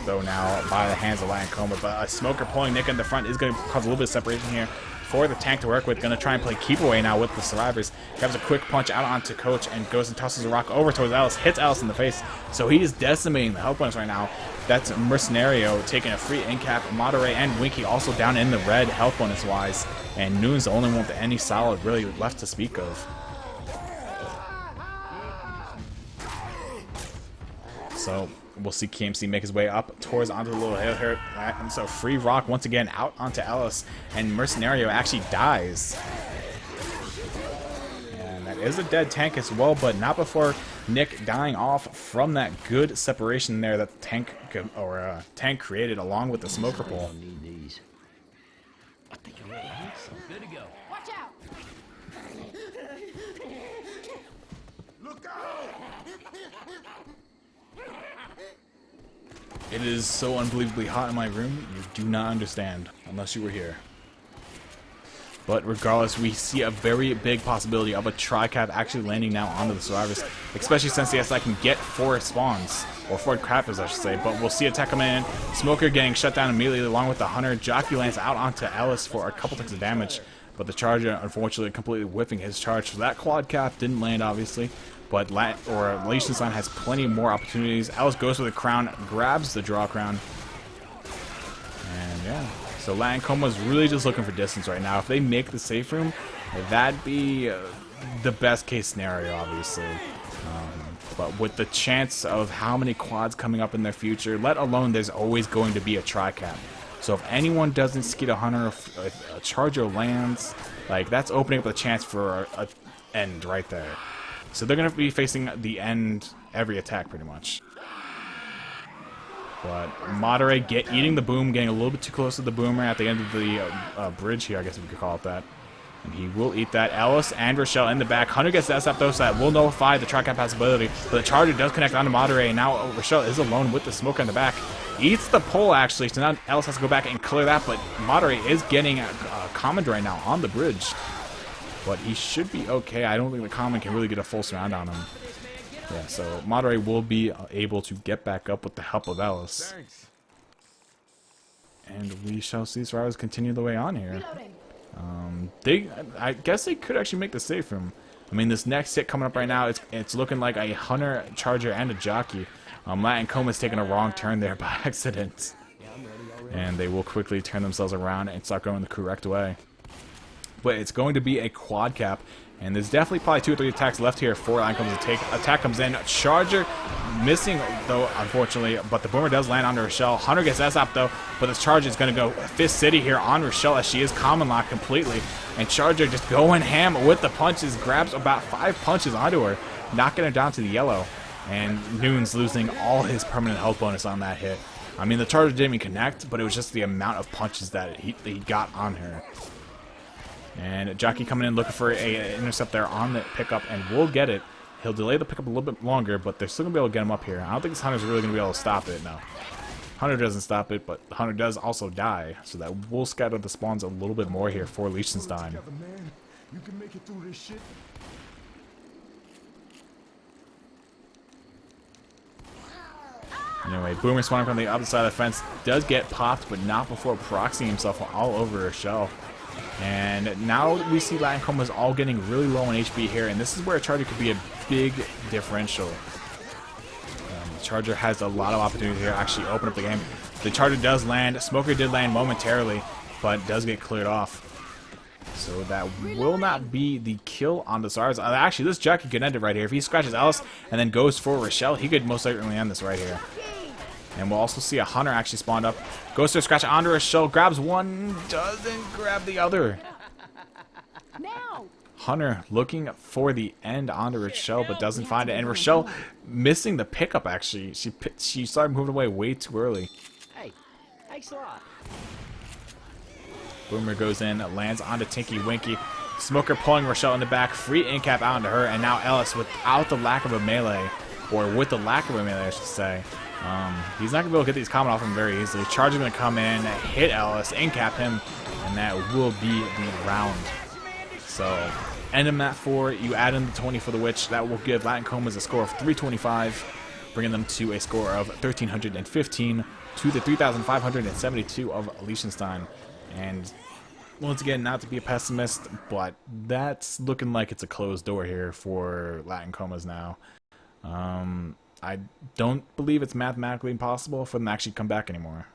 though now by the hands of Lion Coma. But a smoker pulling Nick in the front is going to cause a little bit of separation here for the tank to work with. Going to try and play keep away now with the survivors. Grabs a quick punch out onto Coach and goes and tosses a rock over towards Alice. Hits Alice in the face. So he is decimating the health points right now. That's Mercenario taking a free in-cap. Monterey and Winky also down in the red health bonus wise. And Noon's the only one with any solid really left to speak of. So we'll see KMC make his way up towards onto the little hill here. And so free rock once again out onto Ellis. And Mercenario actually dies. And that is a dead tank as well, but not before Nick dying off from that good separation there that the tank created along with the smoker pole. Need these. I think you're ready. Good to go. Watch out! Look out! It is so unbelievably hot in my room, you do not understand, unless you were here. But regardless, we see a very big possibility of a tri-cap actually landing now onto the survivors, especially since the SI can get 4 spawns, or 4 crappers I should say, but we'll see a tech come in, Smoker getting shut down immediately along with the Hunter, Jockey lands out onto Ellis for a couple ticks of damage, but the Charger unfortunately completely whiffing his charge, so that quad cap didn't land obviously. But Liechenstein has plenty more opportunities. Alice goes for the crown, grabs the draw crown. And yeah, so Lion Coma's really just looking for distance right now. If they make the safe room, that'd be the best case scenario, obviously. But with the chance of how many quads coming up in their future, let alone there's always going to be a tri-cap. So if anyone doesn't skid a Hunter, if a Charger lands, like that's opening up a chance for a end right there. So they're going to be facing the end every attack pretty much. But Monterey eating the boom, getting a little bit too close to the boomer at the end of the bridge here, I guess we could call it that. And he will eat that. Ellis and Rochelle in the back. Hunter gets the SF though, so that will nullify the tri-cap possibility. But the Charger does connect onto Monterey, and now Rochelle is alone with the smoke in the back. Eats the pole actually, so now Ellis has to go back and clear that, but Monterey is getting a command right now on the bridge. But he should be okay. I don't think the common can really get a full surround on him. Yeah, so Monterey will be able to get back up with the help of Ellis. Thanks. And we shall see survivors continue the way on here. Reloading. I guess they could actually make the safe room. I mean, this next hit coming up right now, it's looking like a Hunter, Charger, and a Jockey. Lion Coma's taking a wrong turn there by accident. And they will quickly turn themselves around and start going the correct way. But it's going to be a quad cap, and there's definitely probably 2 or 3 attacks left here for Lion Coma to take. Attack comes in, Charger missing though, unfortunately, but the boomer does land on Rochelle. Hunter gets S up though, but this Charger is going to go Fist City here on Rochelle as she is common locked completely, and Charger just going ham with the punches, grabs about 5 punches onto her, knocking her down to the yellow, and Noon's losing all his permanent health bonus on that hit. I mean, the Charger didn't even connect, but it was just the amount of punches that he got on her. And Jockey coming in looking for a intercept there on the pickup, and will get it. He'll delay the pickup a little bit longer, but they're still going to be able to get him up here. I don't think this Hunter's really going to be able to stop it, no. Hunter doesn't stop it, but Hunter does also die, so that will scatter the spawns a little bit more here for Liechenstein. Together, man. You can make it through this shit. Anyway, Boomer spawning from the other side of the fence does get popped, but not before proxying himself all over her shell. And now we see Lion Coma's all getting really low on HP here, and this is where a Charger could be a big differential. Charger has a lot of opportunities here to actually open up the game. The Charger does land. Smoker did land momentarily, but does get cleared off. So that will not be the kill on the Stars. Actually, this Jockey could end it right here. If he scratches Alice and then goes for Rochelle, he could most certainly end this right here. And we'll also see a Hunter actually spawned up. Goes to a scratch onto Rochelle, grabs one, doesn't grab the other. Now. Hunter looking for the end onto Rochelle, but doesn't find it. And Rochelle missing the pickup, actually. She started moving away way too early. Hey, thanks a lot. Boomer goes in, lands onto Tinky Winky. Smoker pulling Rochelle in the back, free in-cap out into her, and now Ellis, without the lack of a melee, or with the lack of a melee, I should say. He's not going to be able to get these Comet off him very easily. Charger's going to come in, hit Ellis, incap him, and that will be the round. So, end him at 4. You add in the 20 for the Witch. That will give Latin Comas a score of 325, bringing them to a score of 1,315 to the 3,572 of Liechenstein. And once again, not to be a pessimist, but that's looking like it's a closed door here for Latin Comas now. I don't believe it's mathematically impossible for them to actually come back anymore.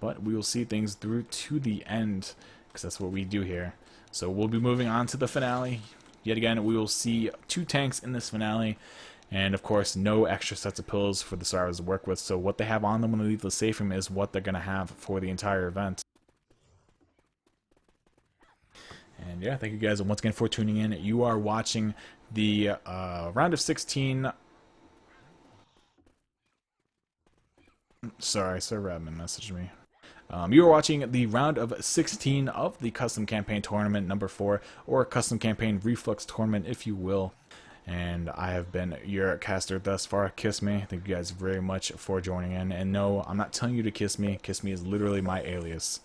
But we will see things through to the end, because that's what we do here. So we'll be moving on to the finale. Yet again, we will see 2 tanks in this finale. And of course, no extra sets of pills for the survivors to work with. So what they have on them when they leave the safe room is what they're going to have for the entire event. And yeah, thank you guys once again for tuning in. You are watching the round of 16. Sorry, server admin messaged me. You are watching the round of 16 of the Custom Campaign Tournament number 4, or Custom Campaign Reflux Tournament, if you will. And I have been your caster thus far. Kiss Me. Thank you guys very much for joining in. And no, I'm not telling you to kiss me. Kiss Me is literally my alias.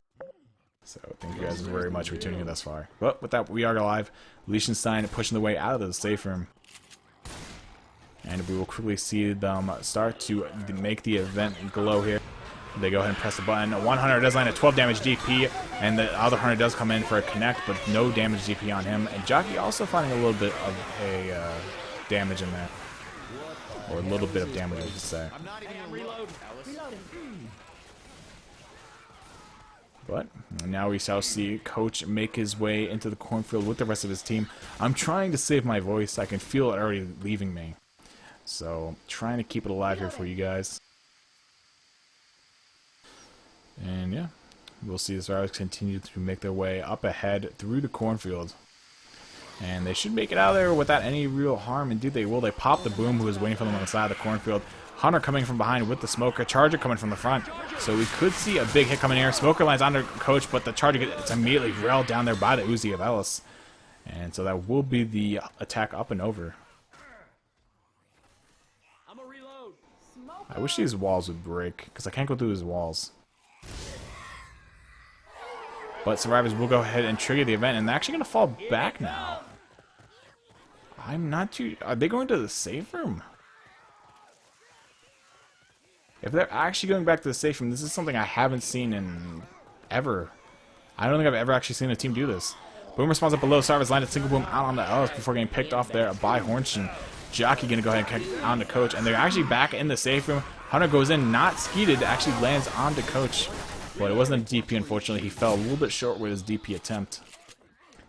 So thank you guys very much for tuning in thus far. But with that, we are live. Liechenstein pushing the way out of the safe room. And we will quickly see them start to make the event glow here. They go ahead and press the button. One hunter does land a 12 damage DP, and the other hunter does come in for a connect, but no damage DP on him. And Jockey also finding a little bit of a damage in there. Or a little bit of damage, I should say. But now we shall see Coach make his way into the cornfield with the rest of his team. I'm trying to save my voice. I can feel it already leaving me. So, trying to keep it alive here for you guys. And yeah, we'll see the survivors continue to make their way up ahead through the cornfield. And they should make it out of there without any real harm. Indeed they will. They pop the boom who is waiting for them on the side of the cornfield. Hunter coming from behind with the smoker. Charger coming from the front. So we could see a big hit coming here. Smoker lands under Coach, but the Charger gets immediately railed down there by the Uzi of Ellis. And so that will be the attack up and over. I wish these walls would break, because I can't go through these walls. But survivors will go ahead and trigger the event, and they're actually going to fall back now. I'm not too... Are they going to the safe room? If they're actually going back to the safe room, this is something I haven't seen in ever. I don't think I've ever actually seen a team do this. Boom responds up below. Survivors landed single boom out on the Ellis before getting picked off there by Hornshin. Jockey going to go ahead and kick on the Coach, and they're actually back in the safe room. Hunter goes in, not skeeted, actually lands on the Coach. But it wasn't a DP, unfortunately. He fell a little bit short with his DP attempt.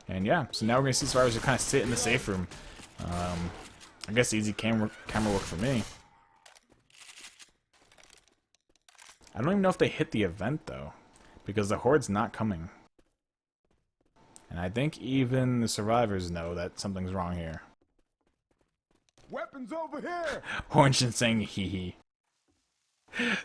And yeah, so now we're going to see survivors who kind of sit in the safe room. I guess easy camera work for me. I don't even know if they hit the event, though, because the Horde's not coming. And I think even the survivors know that something's wrong here. Weapons over here! Hornshin saying hee hee.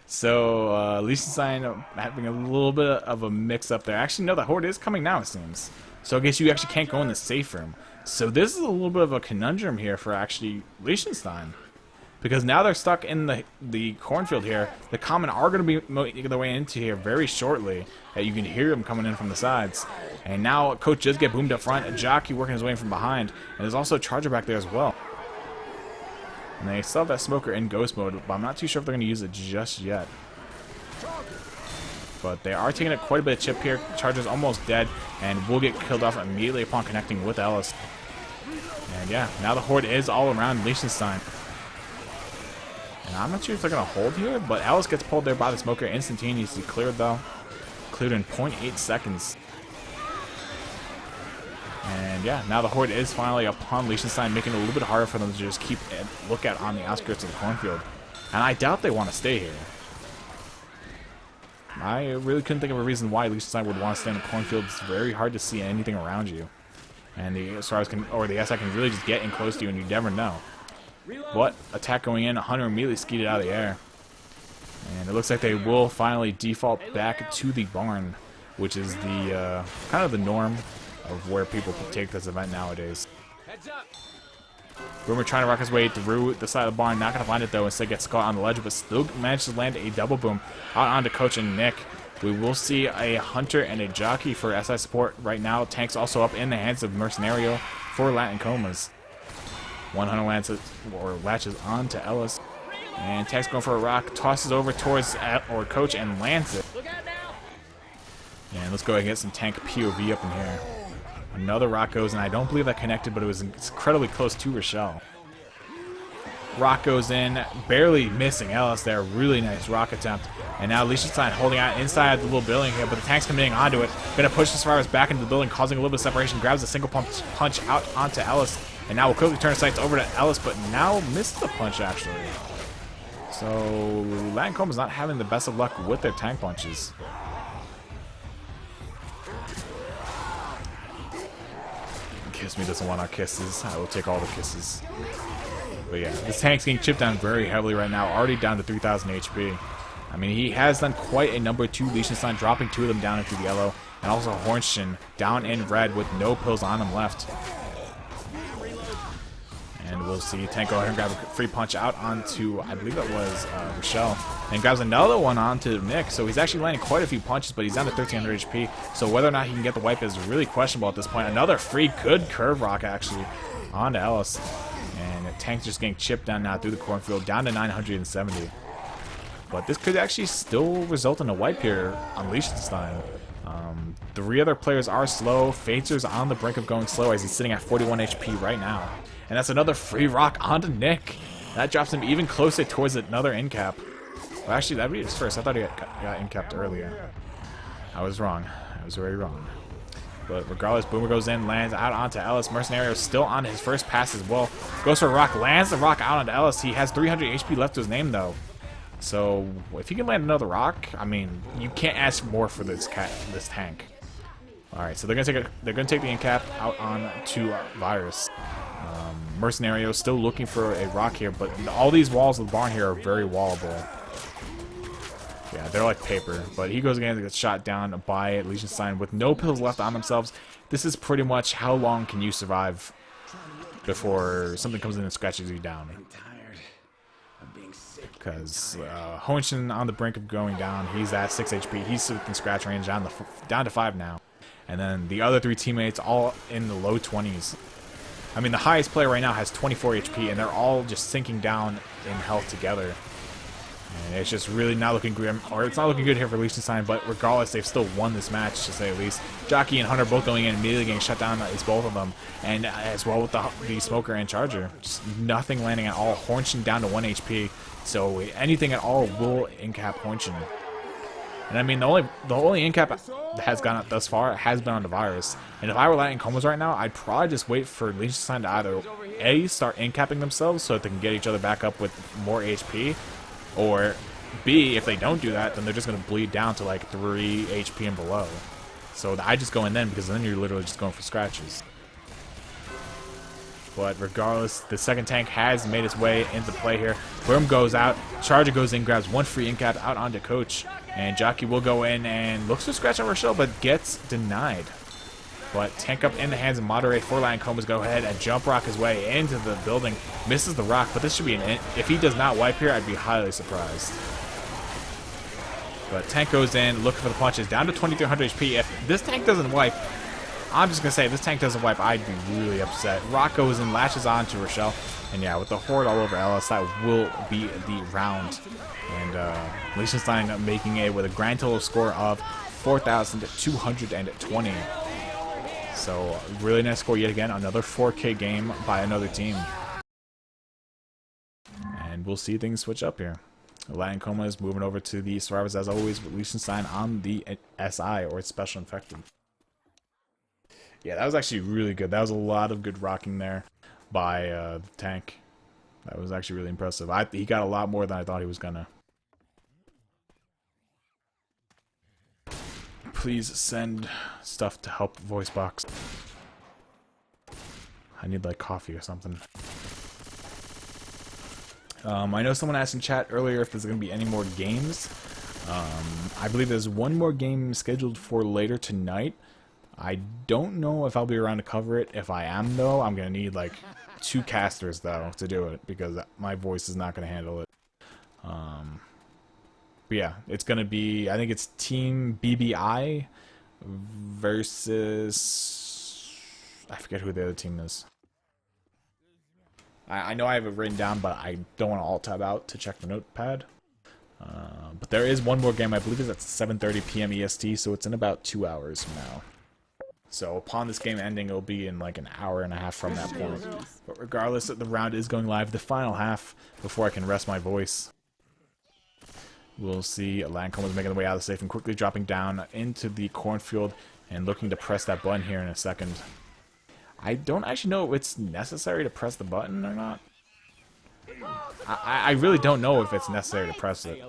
So, Liechenstein having a little bit of a mix-up there. Actually, no, the Horde is coming now, it seems. So I guess you actually can't go in the safe room. So this is a little bit of a conundrum here for actually Liechenstein. Because now they're stuck in the cornfield here. The Common are going to be making their way into here very shortly. You can hear them coming in from the sides. And now Coach does get boomed up front. A Jockey working his way in from behind. And there's also a Charger back there as well. And they still have that Smoker in Ghost mode, but I'm not too sure if they're going to use it just yet. But they are taking quite a bit of chip here. Charger's almost dead, and will get killed off immediately upon connecting with Ellis. And yeah, now the Horde is all around Liechenstein. And I'm not sure if they're going to hold here, but Ellis gets pulled there by the Smoker instantaneously. Cleared though. Cleared in 0.8 seconds. And yeah, now the Horde is finally upon Liechenstein, making it a little bit harder for them to just keep a lookout on the outskirts of the cornfield. And I doubt they want to stay here. I really couldn't think of a reason why Liechenstein would want to stay in the cornfield. It's very hard to see anything around you. And the SRs can, or the SI can really just get in close to you and you never know. But attack going in, Hunter immediately skeeted out of the air. And it looks like they will finally default back to the barn, which is the kind of the norm of where people take this event nowadays. Heads up. Boomer trying to rock his way through the side of the barn. Not going to find it, though. Instead gets caught on the ledge, but still manages to land a double boom out onto Coach and Nick. We will see a Hunter and a Jockey for SI support right now. Tank's also up in the hands of Mercenario for Latin Comas. 100 latches on to Ellis. And Tank's going for a rock. Tosses over towards Coach and lands it. Look out now. And let's go ahead and get some Tank POV up in here. Another rock goes, and I don't believe that connected, but it was incredibly close to Rochelle. Rock goes in, barely missing Ellis there. Really nice rock attempt. And now Liechenstein holding out inside the little building here, but the Tank's coming onto it. Gonna push the survivors back into the building, causing a little bit of separation. Grabs a single punch out onto Ellis. And now we'll quickly turn sights over to Ellis, but now misses the punch, actually. So Latin Comas not having the best of luck with their tank punches. Kiss Me doesn't want our kisses. I will take all the kisses. But yeah, this tank's getting chipped down very heavily right now, already down to 3,000 HP. I mean, he has done quite a number to Liechenstein, dropping 2 of them down into the yellow, and also Hornshin down in red with no pills on him left. And we'll see Tank go ahead and grab a free punch out onto, I believe that was Rochelle, and grabs another one onto Nick. So he's actually landing quite a few punches, but he's down to 1,300 HP. So whether or not he can get the wipe is really questionable at this point. Another free good curve rock, actually, onto Ellis. And Tank's just getting chipped down now through the cornfield, down to 970. But this could actually still result in a wipe here on Liechenstein. 3 other players are slow. Phaser's on the brink of going slow as he's sitting at 41 HP right now. And that's another free rock onto Nick. That drops him even closer towards another in cap. Well, actually, that'd be his first. I thought he got in capped earlier. I was wrong. I was very wrong. But regardless, Boomer goes in, lands out onto Ellis. Mercenario still on his first pass as well. Goes for a rock, lands the rock out onto Ellis. He has 300 HP left to his name, though. So if he can land another rock, I mean, you can't ask more for this tank. All right, so they're gonna take the in cap out on to Virus. Mercenario still looking for a rock here, but all these walls of the barn here are very wallable. Yeah, they're like paper. But he goes again and gets shot down by Liechenstein with no pills left on themselves. This is pretty much how long can you survive before something comes in and scratches you down. Because Hornshin on the brink of going down. He's at 6 HP. He's within scratch range, down to 5 now. And then the other 3 teammates all in the low 20s. I mean, the highest player right now has 24 HP, and they're all just sinking down in health together. And it's just really not looking grim, or it's not looking good here for Liechenstein, but regardless, they've still won this match, to say the least. Jockey and Hunter both going in and immediately getting shut down, is both of them. And as well with the Smoker and Charger. Just nothing landing at all. Hornshin down to 1 HP, so anything at all will in-cap Hornshin. And I mean, the only in-cap that has gone up thus far has been on the Virus. And if I were Latin Comas right now, I'd probably just wait for Liechenstein to either A, start in-capping themselves so that they can get each other back up with more HP, or B, if they don't do that, then they're just going to bleed down to like 3 HP and below. So I just go in then, because then you're literally just going for scratches. But regardless, the second tank has made its way into play here. Boom goes out. Charger goes in, grabs 1 free in-cap out onto Coach. And Jockey will go in and looks to scratch on Rochelle, but gets denied. But tank up in the hands of Moderate for Latin Comas. Go ahead and jump rock his way into the building. Misses the rock, but this should be an in. If he does not wipe here, I'd be highly surprised. But tank goes in, looking for the punches. Down to 2,300 HP. If this tank doesn't wipe, I'm just going to say, if this tank doesn't wipe, I'd be really upset. Rock goes in, latches on to Rochelle. And yeah, with the horde all over Ellis, that will be the round. And Liechenstein making it with a grand total score of 4,220. So, really nice score yet again. Another 4K game by another team. And we'll see things switch up here. Latin Comas moving over to the survivors as always, with Liechenstein on the SI, or Special Infected. Yeah, that was actually really good. That was a lot of good rocking there by the tank. That was actually really impressive. He got a lot more than I thought he was gonna. Please send stuff to help voice box. I need like coffee or something. I know someone asked in chat earlier if there's going to be any more games. I believe there's one more game scheduled for later tonight. I don't know if I'll be around to cover it. If I am, though, I'm going to need, like, 2 casters, though, to do it, because my voice is not going to handle it. But yeah, it's going to be, I think it's Team BBI versus, I forget who the other team is. I know I have it written down, but I don't want to alt-tab out to check the notepad. But there is one more game, I believe it's at 7:30 p.m. EST, so it's in about 2 hours from now. So upon this game ending, it'll be in like an hour and a half from that point. But regardless, the round is going live, the final half, before I can rest my voice. We'll see Comas making the way out of the safe and quickly dropping down into the cornfield and looking to press that button here in a second. I don't actually know if it's necessary to press the button or not. I really don't know if it's necessary to press it.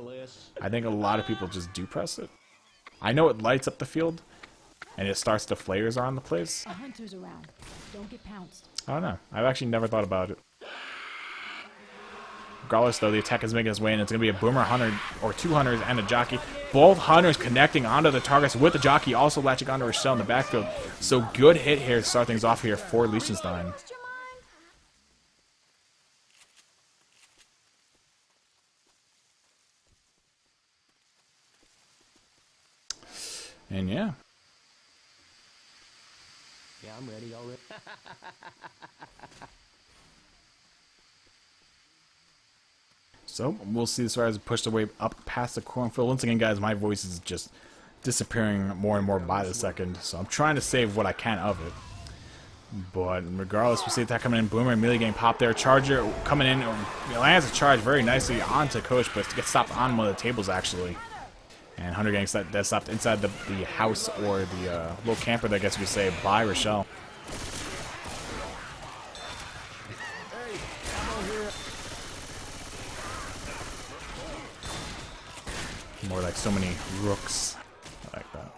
I think a lot of people just do press it. I know it lights up the field, and it starts the flares around the place. A hunter's around. Don't get pounced. I don't know. I've actually never thought about it. Regardless, though, the attack is making its way in. It's going to be a boomer hunter, or 2 hunters, and a jockey. Both hunters connecting onto the targets with the jockey, also latching onto Rochelle in the backfield. So good hit here to start things off here for Liechenstein. And yeah. Yeah, I'm ready already. So, we'll see this rise push the way up past the cornfield. Once again, guys, my voice is just disappearing more and more by the second. So, I'm trying to save what I can of it. But regardless, we'll see the attack coming in. Boomer immediately getting popped there. Charger coming in. Lands a charge very nicely onto Coach, but gets stopped on one of the tables, actually. And Hunter getting stopped inside the house, or the little camper, I guess you could say, by Rochelle. More like so many rooks. I like that.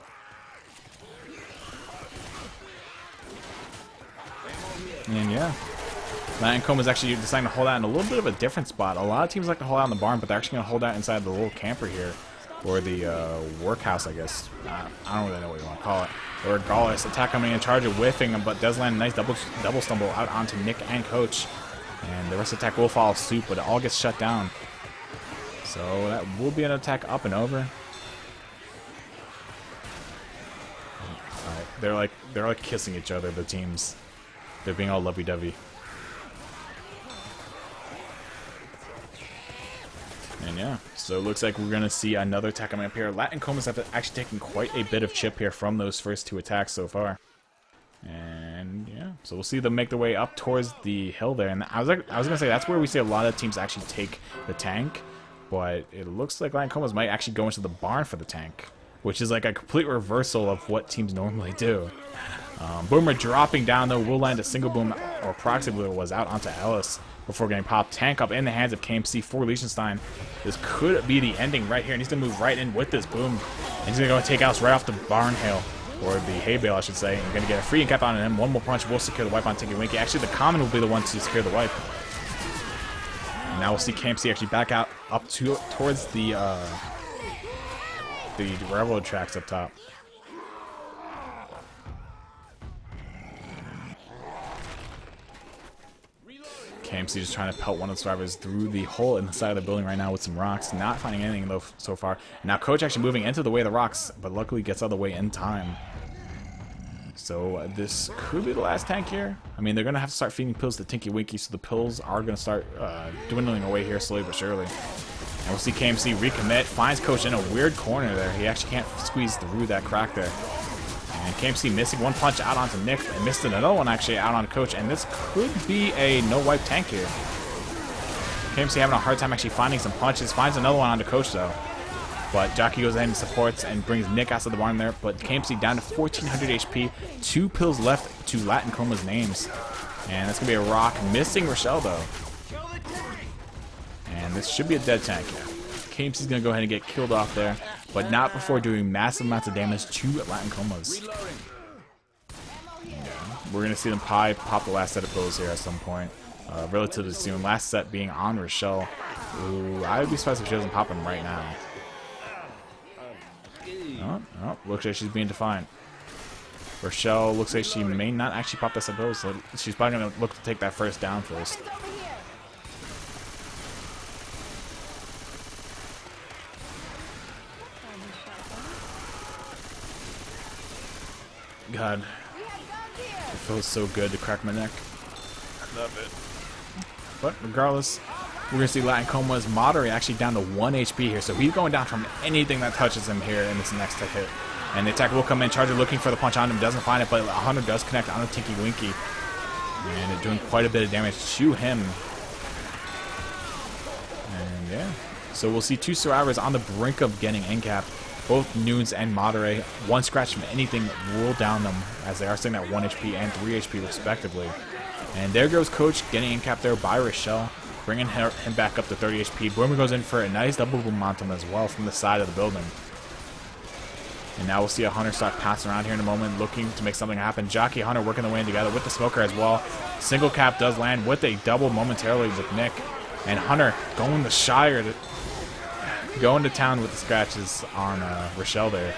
And yeah. Comas actually deciding to hold out in a little bit of a different spot. A lot of teams like to hold out in the barn, but they're actually going to hold out inside the little camper here. Or the workhouse, I guess. I don't really know what you want to call it. But regardless, attack coming in, Charger whiffing him, but does land a nice double stumble out onto Nick and Coach. And the rest of the attack will follow suit, but it all gets shut down. So that will be an attack up and over. Alright, they're like kissing each other, the teams. They're being all lovey-dovey. And yeah, so it looks like we're gonna see another attack coming up here. Comas have actually taken quite a bit of chip here from those first 2 attacks so far. And yeah, so we'll see them make their way up towards the hill there. And I was gonna say that's where we see a lot of teams actually take the tank. But it looks like Comas might actually go into the barn for the tank, which is like a complete reversal of what teams normally do. Boomer dropping down, though, will land a single boom, or proxy blue was out onto Ellis before getting popped. Tank up in the hands of KMC for Liechenstein. This could be the ending right here, and he's going to move right in with this boom. And he's going to go take Ellis right off the barn hail, or the hay bale, I should say. And going to get a free and cap on him. One more punch will secure the wipe on Tinky Winky. Actually, the common will be the one to secure the wipe. Now we'll see KMC actually back out up towards the railroad tracks up top. KMC just trying to pelt one of the survivors through the hole in the side of the building right now with some rocks. Not finding anything though so far. Now Coach actually moving into the way of the rocks, but luckily gets out of the way in time. So this could be the last tank here. I mean, they're going to have to start feeding pills to Tinky Winky, so the pills are going to start dwindling away here slowly but surely. And we'll see KMC recommit, finds Coach in a weird corner there. He actually can't squeeze through that crack there. And KMC missing one punch out onto Nick, and missed another one actually out onto Coach, and this could be a no-wipe tank here. KMC having a hard time actually finding some punches, finds another one onto Coach though. But Jockey goes ahead and supports and brings Nick out of the barn there. But KMC down to 1400 HP. 2 pills left to Comas' names. And that's going to be a rock. Missing Rochelle, though. And this should be a dead tank. KMC's going to go ahead and get killed off there. But not before doing massive amounts of damage to Comas. We're going to see them pop the last set of pills here at some point. Relatively soon. Last set being on Rochelle. Ooh, I would be surprised if she doesn't pop him right now. Oh, looks like she's being defiant. Rochelle looks like she may not actually pop this up, so she's probably going to look to take that first down first. God, it feels so good to crack my neck. I love it. But regardless, we're going to see Latin Comas moderate actually down to 1 HP here. So he's going down from anything that touches him here in this next hit. And the attack will come in. Charger looking for the punch on him. Doesn't find it, but Hunter does connect on a Tinky Winky. And it's doing quite a bit of damage to him. And yeah. So we'll see two survivors on the brink of getting in-cap. Both Nunes and Madare, one scratch from anything will down them, as they are sitting at 1 HP and 3 HP respectively. And there goes Coach getting in cap there by Rochelle, bringing him back up to 30 HP. Boomer goes in for a nice double boom onto him as well from the side of the building. And now we'll see a Hunter start passing around here in a moment, looking to make something happen. Jockey Hunter working the way in together with the Smoker as well. Single cap does land with a double momentarily with Nick. And Hunter going the Shire to going to town with the scratches on Rochelle there.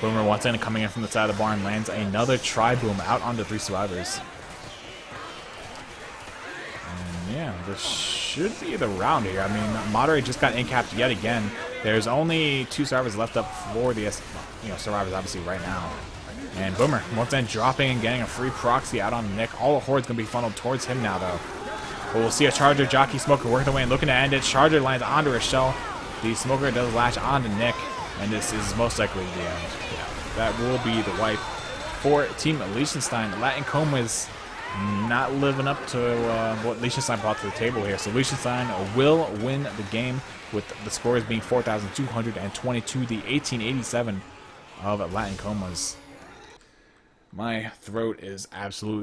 Boomer once again coming in from the side of the barn, lands another tri-boom out onto 3 survivors. And yeah, this should be the round here. I mean, Moderate just got in-capped yet again. There's only 2 survivors left up for the survivors obviously right now. And Boomer once again dropping and getting a free proxy out on Nick. All the Horde's going to be funneled towards him now though. But we'll see a Charger, Jockey, Smoker working away and looking to end it. Charger lands onto Rochelle. The Smoker does latch onto Nick. And this is most likely the end. Yeah, that will be the wipe for Team Liechenstein. Latin Comas not living up to what Liechenstein brought to the table here. So Liechenstein will win the game with the scores being 4,222, the 1887 of Latin Comas. My throat is absolutely